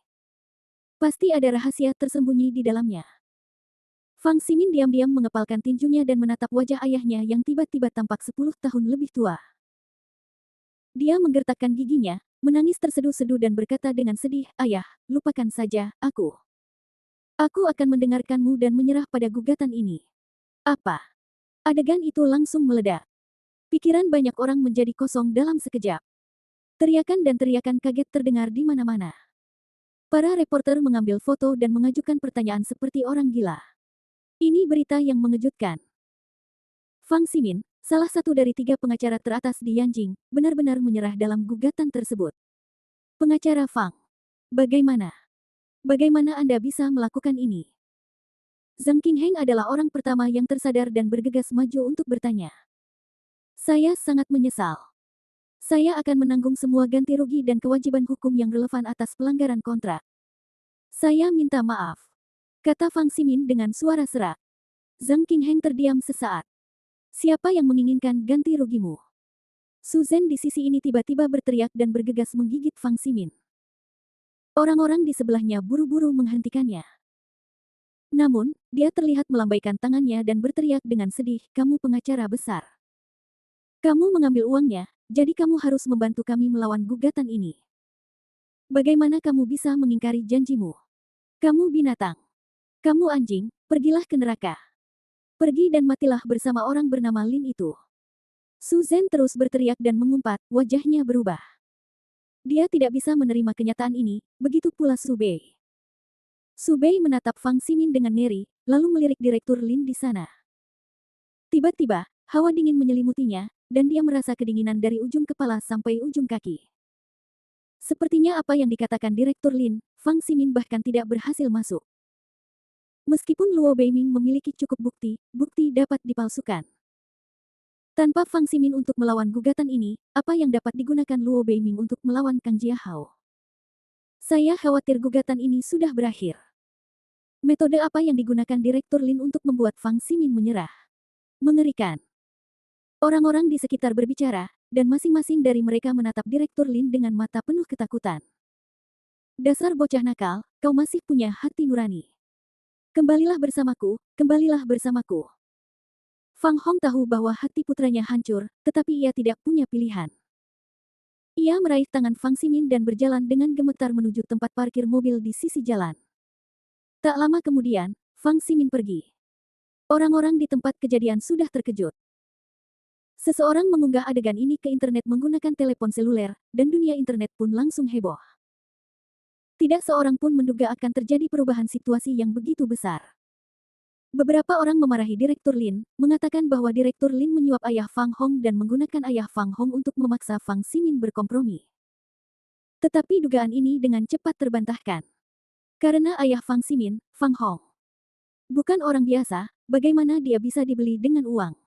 Pasti ada rahasia tersembunyi di dalamnya. Fang Ximin diam-diam mengepalkan tinjunya dan menatap wajah ayahnya yang tiba-tiba tampak 10 tahun lebih tua. Dia menggertakkan giginya, menangis terseduh-seduh dan berkata dengan sedih, "Ayah, lupakan saja, aku. Aku akan mendengarkanmu dan menyerah pada gugatan ini." Apa? Adegan itu langsung meledak. Pikiran banyak orang menjadi kosong dalam sekejap. Teriakan dan teriakan kaget terdengar di mana-mana. Para reporter mengambil foto dan mengajukan pertanyaan seperti orang gila. Ini berita yang mengejutkan. Fang Ximin, salah satu dari 3 pengacara teratas di Yanjing, benar-benar menyerah dalam gugatan tersebut. Pengacara Fang. Bagaimana? Bagaimana Anda bisa melakukan ini? Zhang Qingheng adalah orang pertama yang tersadar dan bergegas maju untuk bertanya. Saya sangat menyesal. Saya akan menanggung semua ganti rugi dan kewajiban hukum yang relevan atas pelanggaran kontrak. Saya minta maaf. Kata Fang Ximin dengan suara serak. Zhang Qingheng terdiam sesaat. Siapa yang menginginkan ganti rugimu? Su Zhen di sisi ini tiba-tiba berteriak dan bergegas menggigit Fang Ximin. Orang-orang di sebelahnya buru-buru menghentikannya. Namun, dia terlihat melambaikan tangannya dan berteriak dengan sedih, "Kamu pengacara besar. Kamu mengambil uangnya, jadi kamu harus membantu kami melawan gugatan ini. Bagaimana kamu bisa mengingkari janjimu? Kamu binatang. Kamu anjing, pergilah ke neraka. Pergi dan matilah bersama orang bernama Lin itu." Su Zhen terus berteriak dan mengumpat, wajahnya berubah. Dia tidak bisa menerima kenyataan ini, begitu pula Su Bei. Su Bei menatap Fang Ximin dengan ngeri, lalu melirik Direktur Lin di sana. Tiba-tiba, hawa dingin menyelimutinya, dan dia merasa kedinginan dari ujung kepala sampai ujung kaki. Sepertinya apa yang dikatakan Direktur Lin, Fang Ximin bahkan tidak berhasil masuk. Meskipun Luo Beiming memiliki cukup bukti dapat dipalsukan. Tanpa Fang Ximin untuk melawan gugatan ini, apa yang dapat digunakan Luo Beiming untuk melawan Kang Jiahao? Saya khawatir gugatan ini sudah berakhir. Metode apa yang digunakan Direktur Lin untuk membuat Fang Ximin menyerah? Mengerikan. Orang-orang di sekitar berbicara, dan masing-masing dari mereka menatap Direktur Lin dengan mata penuh ketakutan. Dasar bocah nakal, kau masih punya hati nurani. Kembalilah bersamaku, kembalilah bersamaku. Fang Hong tahu bahwa hati putranya hancur, tetapi ia tidak punya pilihan. Ia meraih tangan Fang Ximin dan berjalan dengan gemetar menuju tempat parkir mobil di sisi jalan. Tak lama kemudian, Fang Ximin pergi. Orang-orang di tempat kejadian sudah terkejut. Seseorang mengunggah adegan ini ke internet menggunakan telepon seluler, dan dunia internet pun langsung heboh. Tidak seorang pun menduga akan terjadi perubahan situasi yang begitu besar. Beberapa orang memarahi Direktur Lin, mengatakan bahwa Direktur Lin menyuap ayah Fang Hong dan menggunakan ayah Fang Hong untuk memaksa Fang Ximin berkompromi. Tetapi dugaan ini dengan cepat terbantahkan. Karena ayah Fang Ximin, Fang Hong, bukan orang biasa, bagaimana dia bisa dibeli dengan uang?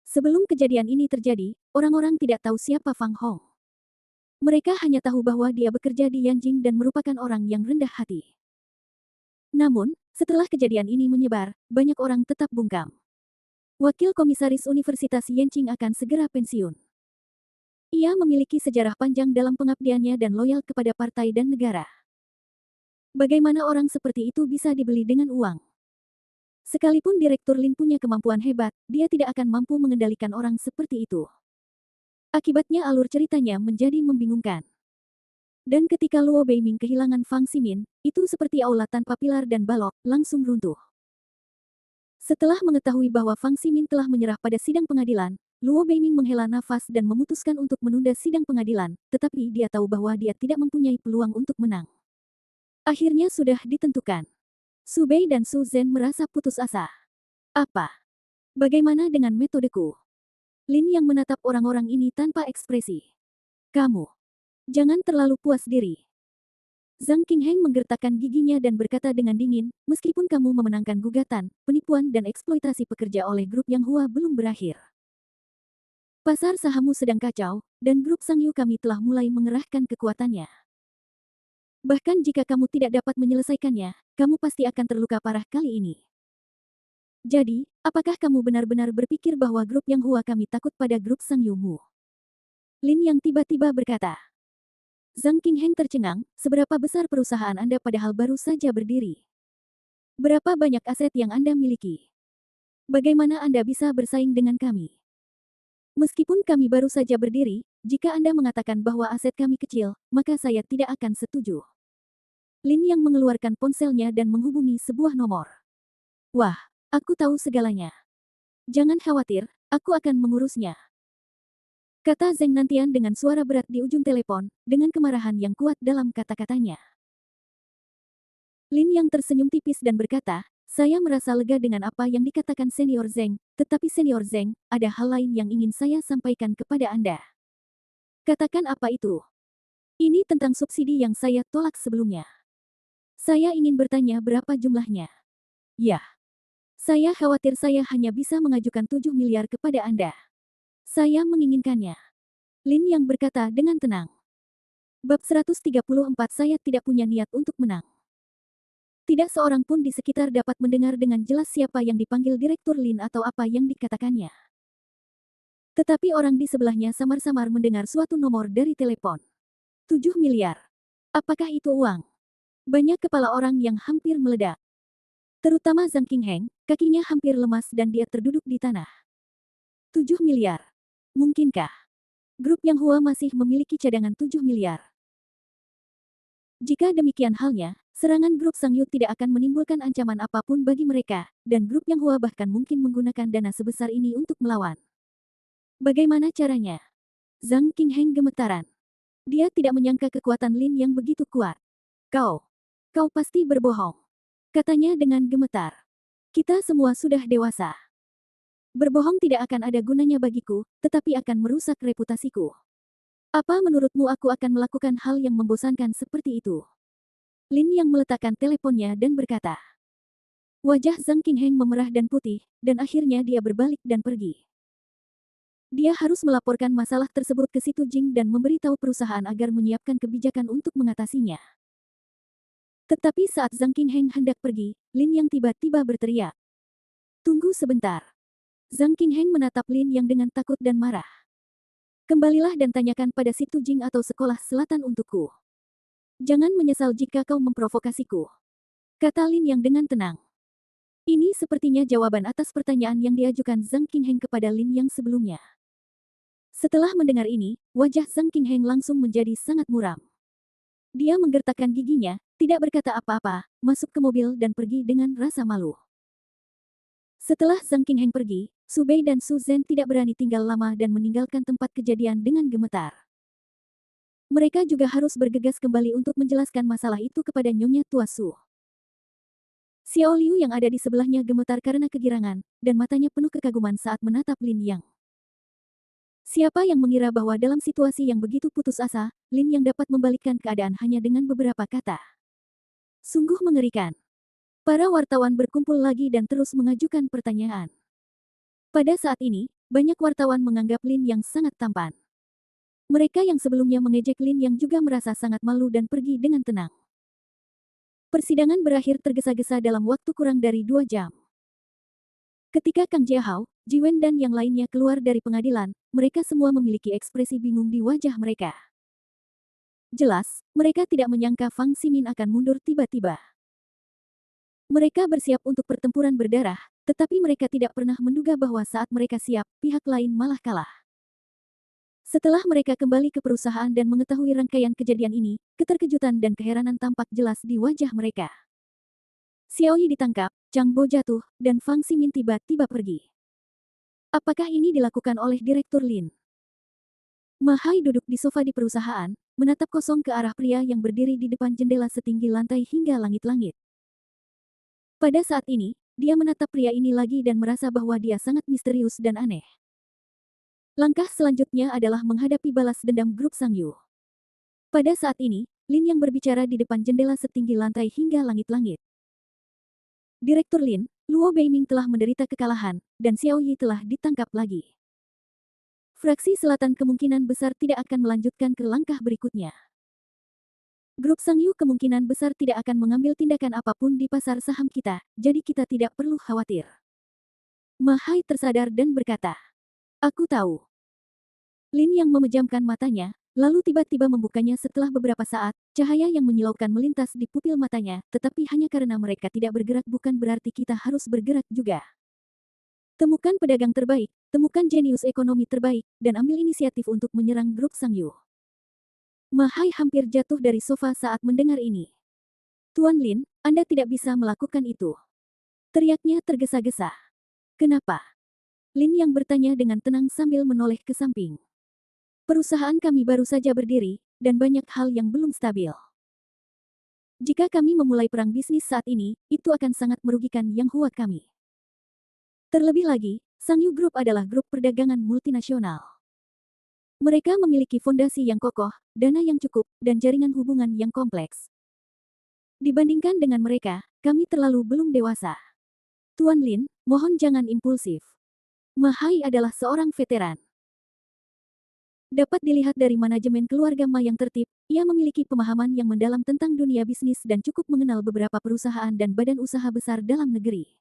Sebelum kejadian ini terjadi, orang-orang tidak tahu siapa Fang Hong. Mereka hanya tahu bahwa dia bekerja di Yanjing dan merupakan orang yang rendah hati. Namun, setelah kejadian ini menyebar, banyak orang tetap bungkam. Wakil Komisaris Universitas Yanqing akan segera pensiun. Ia memiliki sejarah panjang dalam pengabdiannya dan loyal kepada partai dan negara. Bagaimana orang seperti itu bisa dibeli dengan uang? Sekalipun Direktur Lin punya kemampuan hebat, dia tidak akan mampu mengendalikan orang seperti itu. Akibatnya alur ceritanya menjadi membingungkan. Dan ketika Luo Beiming kehilangan Fang Ximin, itu seperti aula tanpa pilar dan balok, langsung runtuh. Setelah mengetahui bahwa Fang Ximin telah menyerah pada sidang pengadilan, Luo Beiming menghela nafas dan memutuskan untuk menunda sidang pengadilan, tetapi dia tahu bahwa dia tidak mempunyai peluang untuk menang. Akhirnya sudah ditentukan. Su Bei dan Su Zhen merasa putus asa. Apa? Bagaimana dengan metodeku? Lin yang menatap orang-orang ini tanpa ekspresi. Kamu. Jangan terlalu puas diri. Zhang Qingheng menggertakkan giginya dan berkata dengan dingin, meskipun kamu memenangkan gugatan, penipuan dan eksploitasi pekerja oleh grup Yang Hua belum berakhir. Pasar sahammu sedang kacau, dan grup Sangyu kami telah mulai mengerahkan kekuatannya. Bahkan jika kamu tidak dapat menyelesaikannya, kamu pasti akan terluka parah kali ini. Jadi, apakah kamu benar-benar berpikir bahwa grup Yang Hua kami takut pada grup Sangyumu? Lin yang tiba-tiba berkata. Zhang Qingheng tercengang, seberapa besar perusahaan Anda padahal baru saja berdiri? Berapa banyak aset yang Anda miliki? Bagaimana Anda bisa bersaing dengan kami? Meskipun kami baru saja berdiri, jika Anda mengatakan bahwa aset kami kecil, maka saya tidak akan setuju. Lin yang mengeluarkan ponselnya dan menghubungi sebuah nomor. Wah, aku tahu segalanya. Jangan khawatir, aku akan mengurusnya. Kata Zheng Nantian dengan suara berat di ujung telepon, dengan kemarahan yang kuat dalam kata-katanya. Lin yang tersenyum tipis dan berkata, saya merasa lega dengan apa yang dikatakan Senior Zheng, tetapi Senior Zheng, ada hal lain yang ingin saya sampaikan kepada Anda. Katakan apa itu? Ini tentang subsidi yang saya tolak sebelumnya. Saya ingin bertanya berapa jumlahnya. Ya. Saya khawatir saya hanya bisa mengajukan 7 miliar kepada Anda. Saya menginginkannya. Lin yang berkata dengan tenang. Bab 134 saya tidak punya niat untuk menang. Tidak seorang pun di sekitar dapat mendengar dengan jelas siapa yang dipanggil Direktur Lin atau apa yang dikatakannya. Tetapi orang di sebelahnya samar-samar mendengar suatu nomor dari telepon. 7 miliar. Apakah itu uang? Banyak kepala orang yang hampir meledak. Terutama Zhang Qingheng, kakinya hampir lemas dan dia terduduk di tanah. 7 miliar. Mungkinkah? Grup Yang Hua masih memiliki cadangan 7 miliar. Jika demikian halnya, serangan grup Sangyu tidak akan menimbulkan ancaman apapun bagi mereka, dan grup Yang Hua bahkan mungkin menggunakan dana sebesar ini untuk melawan. Bagaimana caranya? Zhang Qingheng gemetaran. Dia tidak menyangka kekuatan Lin yang begitu kuat. Kau pasti berbohong. Katanya dengan gemetar. Kita semua sudah dewasa. Berbohong tidak akan ada gunanya bagiku, tetapi akan merusak reputasiku. Apa menurutmu aku akan melakukan hal yang membosankan seperti itu? Lin yang meletakkan teleponnya dan berkata. Wajah Zhang Qingheng memerah dan putih, dan akhirnya dia berbalik dan pergi. Dia harus melaporkan masalah tersebut ke Situ Jing dan memberitahu perusahaan agar menyiapkan kebijakan untuk mengatasinya. Tetapi saat Zhang Qingheng hendak pergi, Lin yang tiba-tiba berteriak. Tunggu sebentar. Zhang Qingheng menatap Lin yang dengan takut dan marah. Kembalilah dan tanyakan pada Situ Jing atau sekolah selatan untukku. Jangan menyesal jika kau memprovokasiku. Kata Lin yang dengan tenang. Ini sepertinya jawaban atas pertanyaan yang diajukan Zhang Qingheng kepada Lin yang sebelumnya. Setelah mendengar ini, wajah Zhang Qingheng langsung menjadi sangat muram. Dia menggertakkan giginya, tidak berkata apa-apa, masuk ke mobil dan pergi dengan rasa malu. Setelah Zhang Qingheng pergi, Su Bei dan Su Zhen tidak berani tinggal lama dan meninggalkan tempat kejadian dengan gemetar. Mereka juga harus bergegas kembali untuk menjelaskan masalah itu kepada Nyonya Tua Su. Xiao Liu yang ada di sebelahnya gemetar karena kegirangan, dan matanya penuh kekaguman saat menatap Lin Yang. Siapa yang mengira bahwa dalam situasi yang begitu putus asa, Lin Yang dapat membalikkan keadaan hanya dengan beberapa kata. Sungguh mengerikan. Para wartawan berkumpul lagi dan terus mengajukan pertanyaan. Pada saat ini, banyak wartawan menganggap Lin Yang sangat tampan. Mereka yang sebelumnya mengejek Lin Yang juga merasa sangat malu dan pergi dengan tenang. Persidangan berakhir tergesa-gesa dalam waktu kurang dari 2 jam. Ketika Kang Jiahao, Jiwen dan yang lainnya keluar dari pengadilan, mereka semua memiliki ekspresi bingung di wajah mereka. Jelas, mereka tidak menyangka Fang Ximin akan mundur tiba-tiba. Mereka bersiap untuk pertempuran berdarah, tetapi mereka tidak pernah menduga bahwa saat mereka siap, pihak lain malah kalah. Setelah mereka kembali ke perusahaan dan mengetahui rangkaian kejadian ini, keterkejutan dan keheranan tampak jelas di wajah mereka. Xiao Yi ditangkap, Chang Bo jatuh, dan Fang Ximin tiba-tiba pergi. Apakah ini dilakukan oleh Direktur Lin? Ma Hai duduk di sofa di perusahaan, menatap kosong ke arah pria yang berdiri di depan jendela setinggi lantai hingga langit-langit. Pada saat ini, dia menatap pria ini lagi dan merasa bahwa dia sangat misterius dan aneh. Langkah selanjutnya adalah menghadapi balas dendam grup Sangyu. Pada saat ini, Lin yang berbicara di depan jendela setinggi lantai hingga langit-langit. Direktur Lin, Luo Beiming telah menderita kekalahan, dan Xiao Yi telah ditangkap lagi. Fraksi Selatan kemungkinan besar tidak akan melanjutkan ke langkah berikutnya. Grup Sangyu kemungkinan besar tidak akan mengambil tindakan apapun di pasar saham kita, jadi kita tidak perlu khawatir. Ma Hai tersadar dan berkata, "Aku tahu." Lin yang memejamkan matanya, lalu tiba-tiba membukanya setelah beberapa saat, cahaya yang menyilaukan melintas di pupil matanya, tetapi hanya karena mereka tidak bergerak bukan berarti kita harus bergerak juga. Temukan pedagang terbaik, temukan jenius ekonomi terbaik, dan ambil inisiatif untuk menyerang grup Sangyu. Ma Hai hampir jatuh dari sofa saat mendengar ini. Tuan Lin, Anda tidak bisa melakukan itu. Teriaknya tergesa-gesa. Kenapa? Lin yang bertanya dengan tenang sambil menoleh ke samping. Perusahaan kami baru saja berdiri, dan banyak hal yang belum stabil. Jika kami memulai perang bisnis saat ini, itu akan sangat merugikan Yang Hua kami. Terlebih lagi, Sangyu Group adalah grup perdagangan multinasional. Mereka memiliki fondasi yang kokoh, dana yang cukup, dan jaringan hubungan yang kompleks. Dibandingkan dengan mereka, kami terlalu belum dewasa. Tuan Lin, mohon jangan impulsif. Ma Hai adalah seorang veteran. Dapat dilihat dari manajemen keluarga Ma yang tertib, ia memiliki pemahaman yang mendalam tentang dunia bisnis dan cukup mengenal beberapa perusahaan dan badan usaha besar dalam negeri.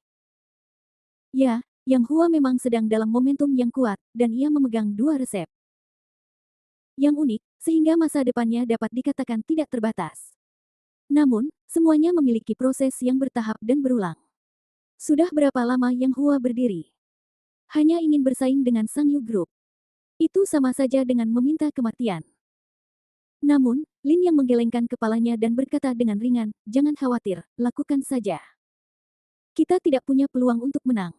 Ya, Yang Hua memang sedang dalam momentum yang kuat, dan ia memegang 2 resep. Yang unik, sehingga masa depannya dapat dikatakan tidak terbatas. Namun, semuanya memiliki proses yang bertahap dan berulang. Sudah berapa lama Yang Hua berdiri? Hanya ingin bersaing dengan Sangyu Group. Itu sama saja dengan meminta kematian. Namun, Lin yang menggelengkan kepalanya dan berkata dengan ringan, "Jangan khawatir, lakukan saja. Kita tidak punya peluang untuk menang.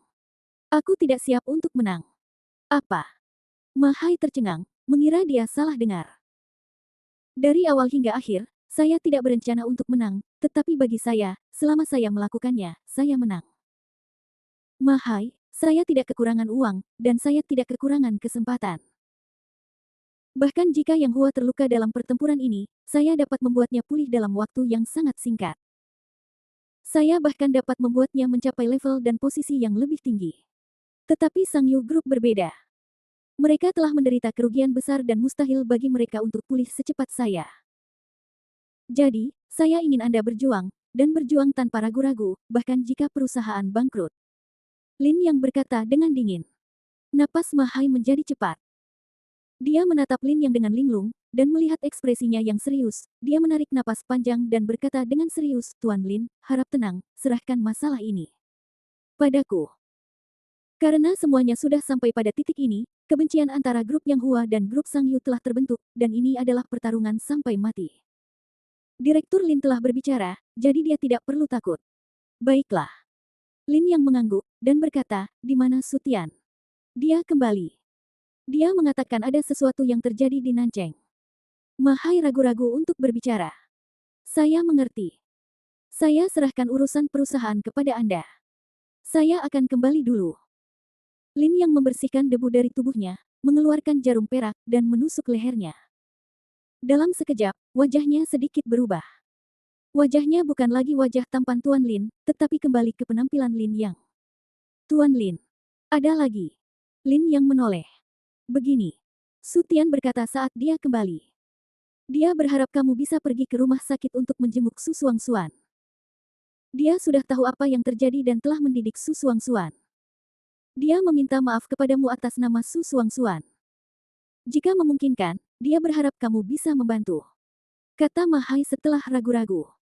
Aku tidak siap untuk menang." Apa? Ma Hai tercengang, mengira dia salah dengar. Dari awal hingga akhir, saya tidak berencana untuk menang, tetapi bagi saya, selama saya melakukannya, saya menang. Ma Hai, saya tidak kekurangan uang, dan saya tidak kekurangan kesempatan. Bahkan jika Yang Hua terluka dalam pertempuran ini, saya dapat membuatnya pulih dalam waktu yang sangat singkat. Saya bahkan dapat membuatnya mencapai level dan posisi yang lebih tinggi. Tetapi Sangyu Group berbeda. Mereka telah menderita kerugian besar dan mustahil bagi mereka untuk pulih secepat saya. Jadi, saya ingin Anda berjuang, dan berjuang tanpa ragu-ragu, bahkan jika perusahaan bangkrut. Lin yang berkata dengan dingin. Napas Ma Hai menjadi cepat. Dia menatap Lin yang dengan linglung, dan melihat ekspresinya yang serius, dia menarik napas panjang dan berkata dengan serius, "Tuan Lin, harap tenang, serahkan masalah ini padaku." Karena semuanya sudah sampai pada titik ini, kebencian antara grup Yang Hua dan grup Sangyu telah terbentuk, dan ini adalah pertarungan sampai mati. Direktur Lin telah berbicara, jadi dia tidak perlu takut. Baiklah. Lin yang mengangguk, dan berkata, "Di mana Su Tian?" Dia kembali. Dia mengatakan ada sesuatu yang terjadi di Nancheng. Mahai ragu-ragu untuk berbicara. Saya mengerti. Saya serahkan urusan perusahaan kepada Anda. Saya akan kembali dulu. Lin yang membersihkan debu dari tubuhnya, mengeluarkan jarum perak, dan menusuk lehernya. Dalam sekejap, wajahnya sedikit berubah. Wajahnya bukan lagi wajah tampan Tuan Lin, tetapi kembali ke penampilan Lin Yang. Tuan Lin. Ada lagi. Lin Yang menoleh. Begini. Su Tian berkata saat dia kembali. Dia berharap kamu bisa pergi ke rumah sakit untuk menjenguk Su Suangsuan. Dia sudah tahu apa yang terjadi dan telah mendidik Su Suangsuan. Dia meminta maaf kepadamu atas nama Su Suangsuan. Jika memungkinkan, dia berharap kamu bisa membantu. Kata Mahai setelah ragu-ragu.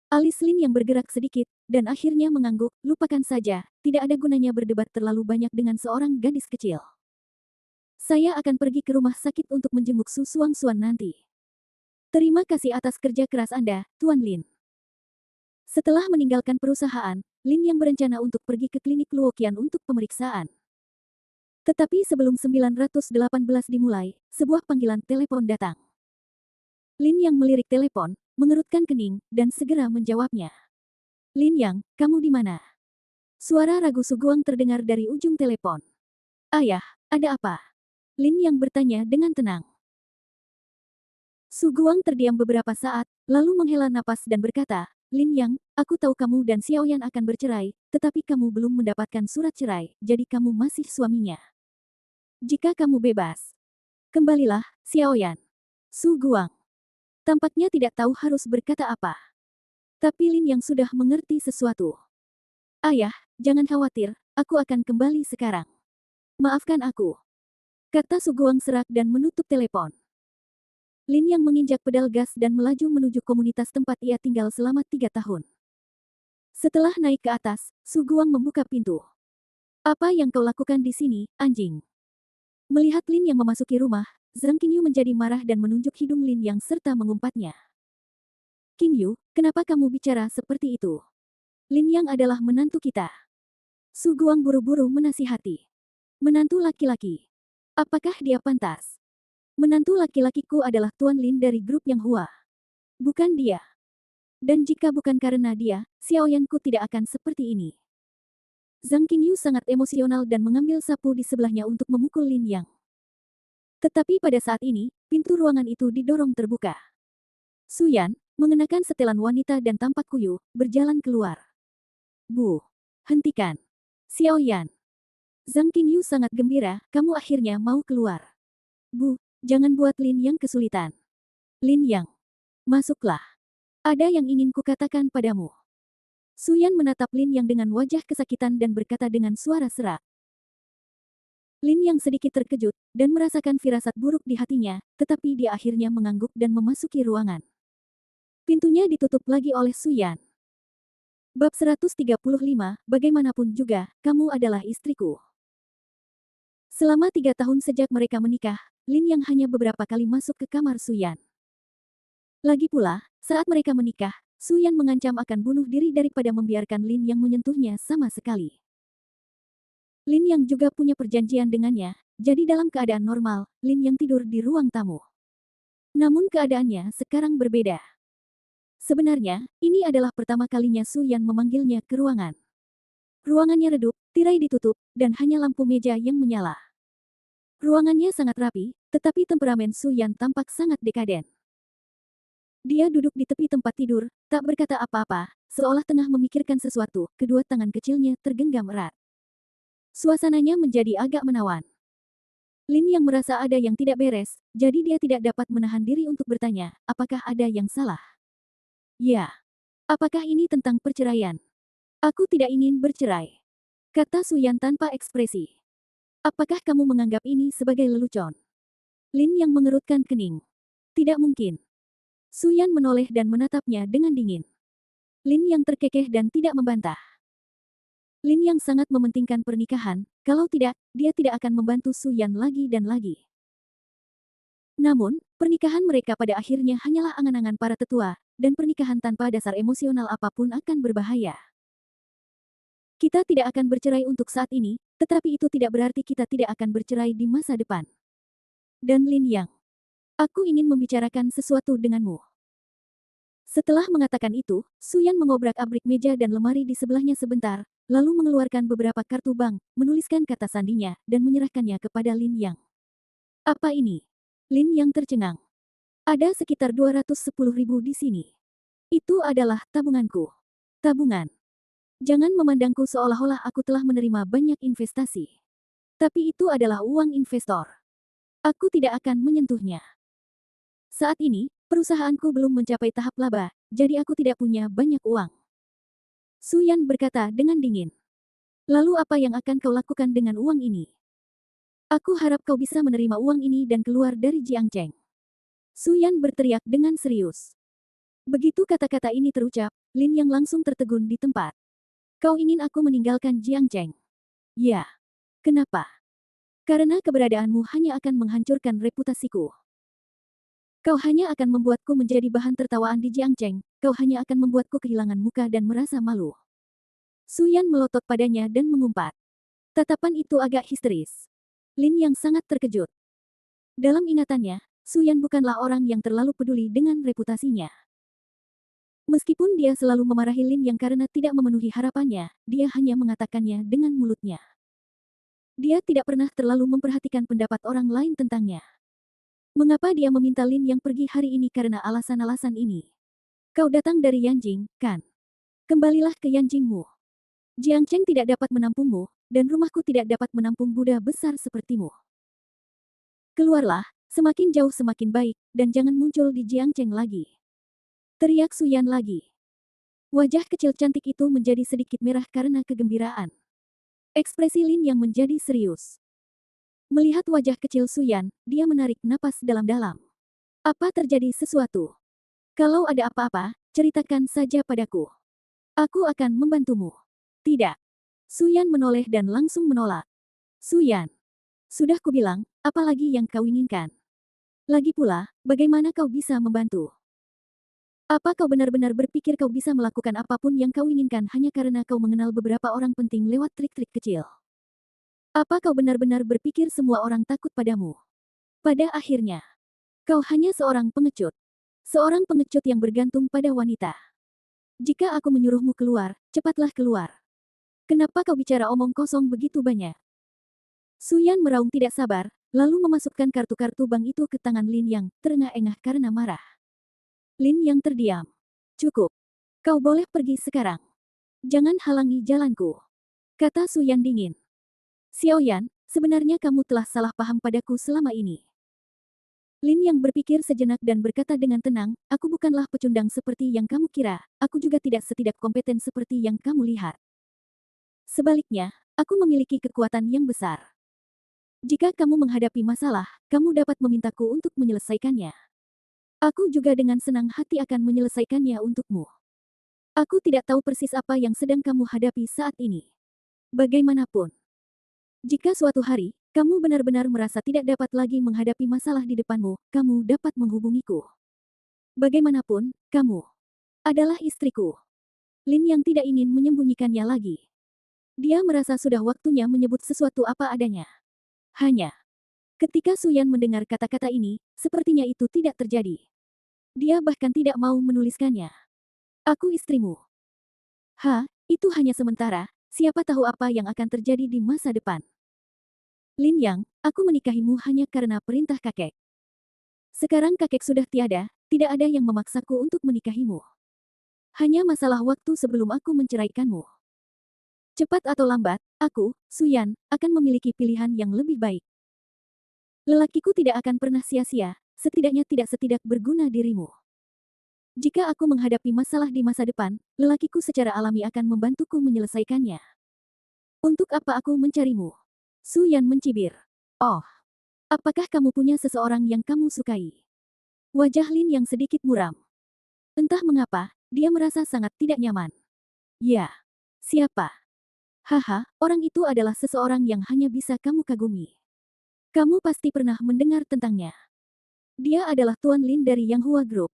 Alis Lin yang bergerak sedikit, dan akhirnya mengangguk, lupakan saja, tidak ada gunanya berdebat terlalu banyak dengan seorang gadis kecil. Saya akan pergi ke rumah sakit untuk menjenguk Su Suangsuan nanti. Terima kasih atas kerja keras Anda, Tuan Lin. Setelah meninggalkan perusahaan, Lin yang berencana untuk pergi ke klinik Luoqian untuk pemeriksaan. Tetapi sebelum 918 dimulai, sebuah panggilan telepon datang. Lin yang melirik telepon, mengerutkan kening, dan segera menjawabnya. Lin Yang, kamu di mana? Suara ragu Suguang terdengar dari ujung telepon. Ayah, ada apa? Lin Yang bertanya dengan tenang. Suguang terdiam beberapa saat, lalu menghela napas dan berkata, Lin Yang, aku tahu kamu dan Xiaoyan akan bercerai, tetapi kamu belum mendapatkan surat cerai, jadi kamu masih suaminya. Jika kamu bebas, kembalilah, Xiaoyan. Su Guang. Tampaknya tidak tahu harus berkata apa. Tapi Lin yang sudah mengerti sesuatu. Ayah, jangan khawatir, aku akan kembali sekarang. Maafkan aku. Kata Su Guang serak dan menutup telepon. Lin yang menginjak pedal gas dan melaju menuju komunitas tempat ia tinggal selama 3 tahun. Setelah naik ke atas, Su Guang membuka pintu. Apa yang kau lakukan di sini, anjing? Melihat Lin yang memasuki rumah, Zhang Qingyu menjadi marah dan menunjuk hidung Lin yang serta mengumpatnya. Qingyu, kenapa kamu bicara seperti itu? Lin Yang adalah menantu kita. Su Guang buru-buru menasihati. Menantu laki-laki. Apakah dia pantas? Menantu laki-lakiku adalah Tuan Lin dari grup Yang Hua. Bukan dia. Dan jika bukan karena dia, Xiaoyanku tidak akan seperti ini. Zhang Qingyu sangat emosional dan mengambil sapu di sebelahnya untuk memukul Lin Yang. Tetapi pada saat ini, pintu ruangan itu didorong terbuka. Su Yan, mengenakan setelan wanita dan tampak kuyu, berjalan keluar. Bu, hentikan. Xiao Yan. Zhang Qingyu sangat gembira, kamu akhirnya mau keluar. Bu, jangan buat Lin Yang kesulitan. Lin Yang, masuklah. Ada yang ingin kukatakan padamu. Su Yan menatap Lin Yang dengan wajah kesakitan dan berkata dengan suara serak. Lin Yang sedikit terkejut, dan merasakan firasat buruk di hatinya, tetapi dia akhirnya mengangguk dan memasuki ruangan. Pintunya ditutup lagi oleh Su Yan. Bab 135, bagaimanapun juga, kamu adalah istriku. Selama 3 tahun sejak mereka menikah, Lin Yang hanya beberapa kali masuk ke kamar Su Yan. Lagi pula, saat mereka menikah, Su Yan mengancam akan bunuh diri daripada membiarkan Lin Yang menyentuhnya sama sekali. Lin Yang juga punya perjanjian dengannya, jadi dalam keadaan normal, Lin Yang tidur di ruang tamu. Namun keadaannya sekarang berbeda. Sebenarnya, ini adalah pertama kalinya Su Yan memanggilnya ke ruangan. Ruangannya redup, tirai ditutup, dan hanya lampu meja yang menyala. Ruangannya sangat rapi, tetapi temperamen Su Yan tampak sangat dekaden. Dia duduk di tepi tempat tidur, tak berkata apa-apa, seolah tengah memikirkan sesuatu, kedua tangan kecilnya tergenggam erat. Suasananya menjadi agak menawan. Lin yang merasa ada yang tidak beres, jadi dia tidak dapat menahan diri untuk bertanya, apakah ada yang salah? Ya. Apakah ini tentang perceraian? Aku tidak ingin bercerai. Kata Su Yan tanpa ekspresi. Apakah kamu menganggap ini sebagai lelucon? Lin yang mengerutkan kening. Tidak mungkin. Su Yan menoleh dan menatapnya dengan dingin. Lin yang terkekeh dan tidak membantah. Lin yang sangat mementingkan pernikahan, kalau tidak, dia tidak akan membantu Su Yan lagi dan lagi. Namun, pernikahan mereka pada akhirnya hanyalah angan-angan para tetua, dan pernikahan tanpa dasar emosional apapun akan berbahaya. Kita tidak akan bercerai untuk saat ini, tetapi itu tidak berarti kita tidak akan bercerai di masa depan. Dan Lin Yang, aku ingin membicarakan sesuatu denganmu. Setelah mengatakan itu, Suyan mengobrak-abrik meja dan lemari di sebelahnya sebentar, lalu mengeluarkan beberapa kartu bank, menuliskan kata sandinya, dan menyerahkannya kepada Lin Yang. Apa ini? Lin Yang tercengang. Ada sekitar 210.000 di sini. Itu adalah tabunganku. Tabungan. Jangan memandangku seolah-olah aku telah menerima banyak investasi. Tapi itu adalah uang investor. Aku tidak akan menyentuhnya. Saat ini, perusahaanku belum mencapai tahap laba, jadi aku tidak punya banyak uang. Suyan berkata dengan dingin. Lalu apa yang akan kau lakukan dengan uang ini? Aku harap kau bisa menerima uang ini dan keluar dari Jiangcheng. Suyan berteriak dengan serius. Begitu kata-kata ini terucap, Lin Yang langsung tertegun di tempat. Kau ingin aku meninggalkan Jiangcheng? Ya. Kenapa? Karena keberadaanmu hanya akan menghancurkan reputasiku. Kau hanya akan membuatku menjadi bahan tertawaan di Jiangcheng, kau hanya akan membuatku kehilangan muka dan merasa malu. Suyan melotot padanya dan mengumpat. Tatapan itu agak histeris. Lin Yang sangat terkejut. Dalam ingatannya, Suyan bukanlah orang yang terlalu peduli dengan reputasinya. Meskipun dia selalu memarahi Lin Yang karena tidak memenuhi harapannya, dia hanya mengatakannya dengan mulutnya. Dia tidak pernah terlalu memperhatikan pendapat orang lain tentangnya. Mengapa dia meminta Lin Yang pergi hari ini karena alasan-alasan ini? Kau datang dari Yanjing, kan? Kembalilah ke Yanjingmu. Jiangcheng tidak dapat menampungmu, dan rumahku tidak dapat menampung Buddha besar sepertimu. Keluarlah, semakin jauh semakin baik, dan jangan muncul di Jiangcheng lagi. Teriak Suyan lagi. Wajah kecil cantik itu menjadi sedikit merah karena kegembiraan. Ekspresi Lin Yang menjadi serius. Melihat wajah kecil Suyan, dia menarik napas dalam-dalam. Apa terjadi sesuatu? Kalau ada apa-apa, ceritakan saja padaku. Aku akan membantumu. Tidak. Suyan menoleh dan langsung menolak. Suyan. Sudah kubilang, apa lagi yang kau inginkan? Lagi pula, bagaimana kau bisa membantu? Apa kau benar-benar berpikir kau bisa melakukan apapun yang kau inginkan hanya karena kau mengenal beberapa orang penting lewat trik-trik kecil? Apa kau benar-benar berpikir semua orang takut padamu? Pada akhirnya, kau hanya seorang pengecut. Seorang pengecut yang bergantung pada wanita. Jika aku menyuruhmu keluar, cepatlah keluar. Kenapa kau bicara omong kosong begitu banyak? Suyan meraung tidak sabar, lalu memasukkan kartu-kartu bank itu ke tangan Lin Yang, terengah-engah karena marah. Lin Yang terdiam. Cukup. Kau boleh pergi sekarang. Jangan halangi jalanku. Kata Suyan dingin. Xiaoyan, sebenarnya kamu telah salah paham padaku selama ini. Lin Yang berpikir sejenak dan berkata dengan tenang, aku bukanlah pecundang seperti yang kamu kira, aku juga tidak kompeten seperti yang kamu lihat. Sebaliknya, aku memiliki kekuatan yang besar. Jika kamu menghadapi masalah, kamu dapat memintaku untuk menyelesaikannya. Aku juga dengan senang hati akan menyelesaikannya untukmu. Aku tidak tahu persis apa yang sedang kamu hadapi saat ini. Bagaimanapun, jika suatu hari, kamu benar-benar merasa tidak dapat lagi menghadapi masalah di depanmu, kamu dapat menghubungiku. Bagaimanapun, kamu adalah istriku. Lin Yang tidak ingin menyembunyikannya lagi. Dia merasa sudah waktunya menyebut sesuatu apa adanya. Hanya ketika Suyan mendengar kata-kata ini, sepertinya itu tidak terjadi. Dia bahkan tidak mau menuliskannya. Aku istrimu. Itu hanya sementara, siapa tahu apa yang akan terjadi di masa depan. Lin Yang, aku menikahimu hanya karena perintah kakek. Sekarang kakek sudah tiada, tidak ada yang memaksaku untuk menikahimu. Hanya masalah waktu sebelum aku menceraikanmu. Cepat atau lambat, aku, Suyan, akan memiliki pilihan yang lebih baik. Lelakiku tidak akan pernah sia-sia, setidaknya tidak berguna dirimu. Jika aku menghadapi masalah di masa depan, lelakiku secara alami akan membantuku menyelesaikannya. Untuk apa aku mencarimu? Suyan mencibir. Oh, apakah kamu punya seseorang yang kamu sukai? Wajah Lin yang sedikit muram. Entah mengapa, dia merasa sangat tidak nyaman. Ya, siapa? Orang itu adalah seseorang yang hanya bisa kamu kagumi. Kamu pasti pernah mendengar tentangnya. Dia adalah Tuan Lin dari Yang Hua Group.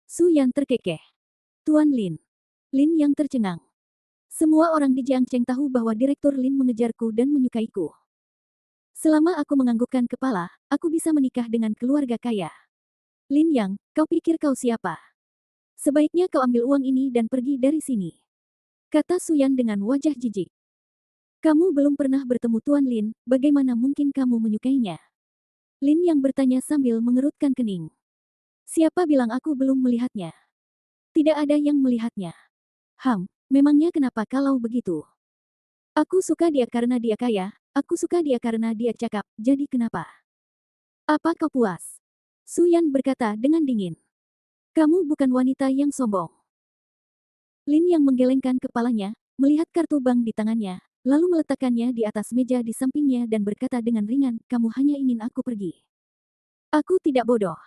Suyan terkekeh. Tuan Lin. Lin yang tercengang. Semua orang di Jiangcheng tahu bahwa Direktur Lin mengejarku dan menyukaiku. Selama aku menganggukkan kepala, aku bisa menikah dengan keluarga kaya. Lin Yang, kau pikir kau siapa? Sebaiknya kau ambil uang ini dan pergi dari sini. Kata Suyan dengan wajah jijik. Kamu belum pernah bertemu Tuan Lin, bagaimana mungkin kamu menyukainya? Lin Yang bertanya sambil mengerutkan kening. Siapa bilang aku belum melihatnya? Tidak ada yang melihatnya. Memangnya kenapa kalau begitu? Aku suka dia karena dia kaya, aku suka dia karena dia cakap, jadi kenapa? Apa kau puas? Suyan berkata dengan dingin. Kamu bukan wanita yang sombong. Lin yang menggelengkan kepalanya, melihat kartu bank di tangannya, lalu meletakkannya di atas meja di sampingnya dan berkata dengan ringan, kamu hanya ingin aku pergi. Aku tidak bodoh.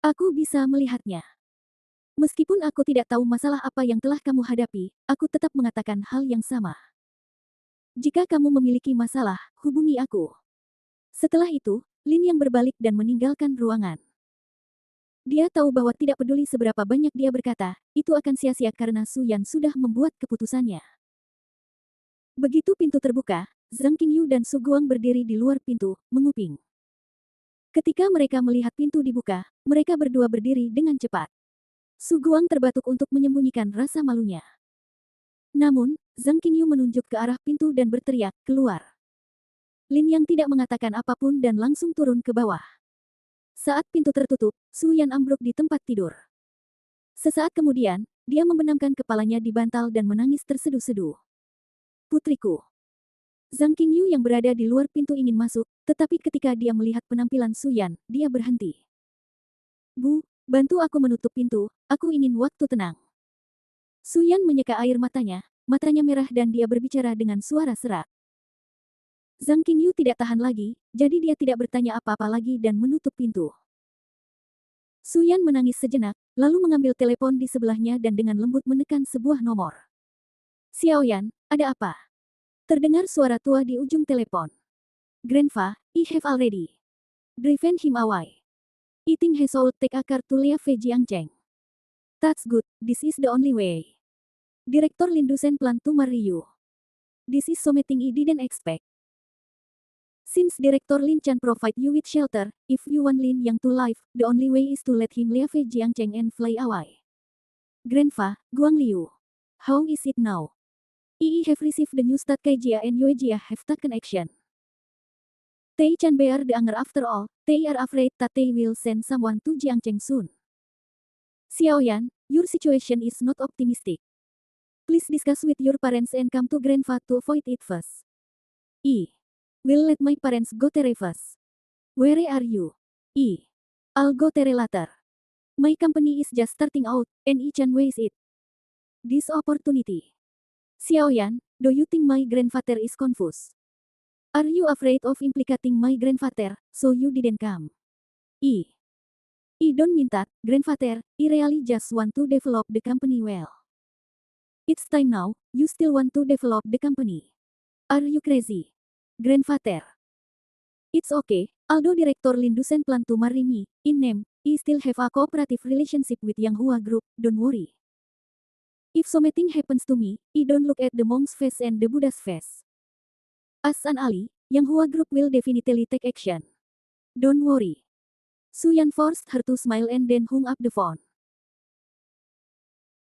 Aku bisa melihatnya. Meskipun aku tidak tahu masalah apa yang telah kamu hadapi, aku tetap mengatakan hal yang sama. Jika kamu memiliki masalah, hubungi aku. Setelah itu, Lin yang berbalik dan meninggalkan ruangan. Dia tahu bahwa tidak peduli seberapa banyak dia berkata, itu akan sia-sia karena Su Yan sudah membuat keputusannya. Begitu pintu terbuka, Zhang Qingyu dan Su Guang berdiri di luar pintu, menguping. Ketika mereka melihat pintu dibuka, mereka berdua berdiri dengan cepat. Su Guang terbatuk untuk menyembunyikan rasa malunya. Namun, Zhang Qingyu menunjuk ke arah pintu dan berteriak, keluar. Lin Yang tidak mengatakan apapun dan langsung turun ke bawah. Saat pintu tertutup, Su Yan ambruk di tempat tidur. Sesaat kemudian, dia membenamkan kepalanya di bantal dan menangis terseduh-seduh. Putriku. Zhang Qingyu yang berada di luar pintu ingin masuk, tetapi ketika dia melihat penampilan Su Yan, dia berhenti. Bu, bantu aku menutup pintu, aku ingin waktu tenang. Su Yan menyeka air matanya merah dan dia berbicara dengan suara serak. Zhang Qingyu tidak tahan lagi, jadi dia tidak bertanya apa-apa lagi dan menutup pintu. Su Yan menangis sejenak, lalu mengambil telepon di sebelahnya dan dengan lembut menekan sebuah nomor. Xiao Yan, ada apa? Terdengar suara tua di ujung telepon. Grandpa, I have already driven him away. I think he should take a car to leave Jiangcheng. That's good, this is the only way. Direktur Lindusen plan to marry you. This is something I didn't expect. Since Director Lin Chan provide you with shelter, if you want Lin Yang to live, the only way is to let him leave Jiangcheng and fly away. Grandpa, Guang Liu. How is it now? I have received the news that Kaijia and Yuejia have taken action. They can bear the anger after all, they are afraid that they will send someone to Jiangcheng soon. Xiao Yan, your situation is not optimistic. Please discuss with your parents and come to Grandpa to avoid it first. I will let my parents go there first. Where are you? I'll go there later. My company is just starting out, and I can waste it. This opportunity. Xiao Yan, do you think my grandfather is confused? Are you afraid of implicating my grandfather, so you didn't come? I don't mean that, grandfather, I really just want to develop the company well. It's time now, you still want to develop the company. Are you crazy? Grandfather. It's okay, although Director Lindusen plan to marry me, in name, I still have a cooperative relationship with Yang Hua Group, don't worry. If something happens to me, I don't look at the monk's face and the Buddha's face. As an ally, Yang Hua Group will definitely take action. Don't worry. Su Yan forced her to smile and then hung up the phone.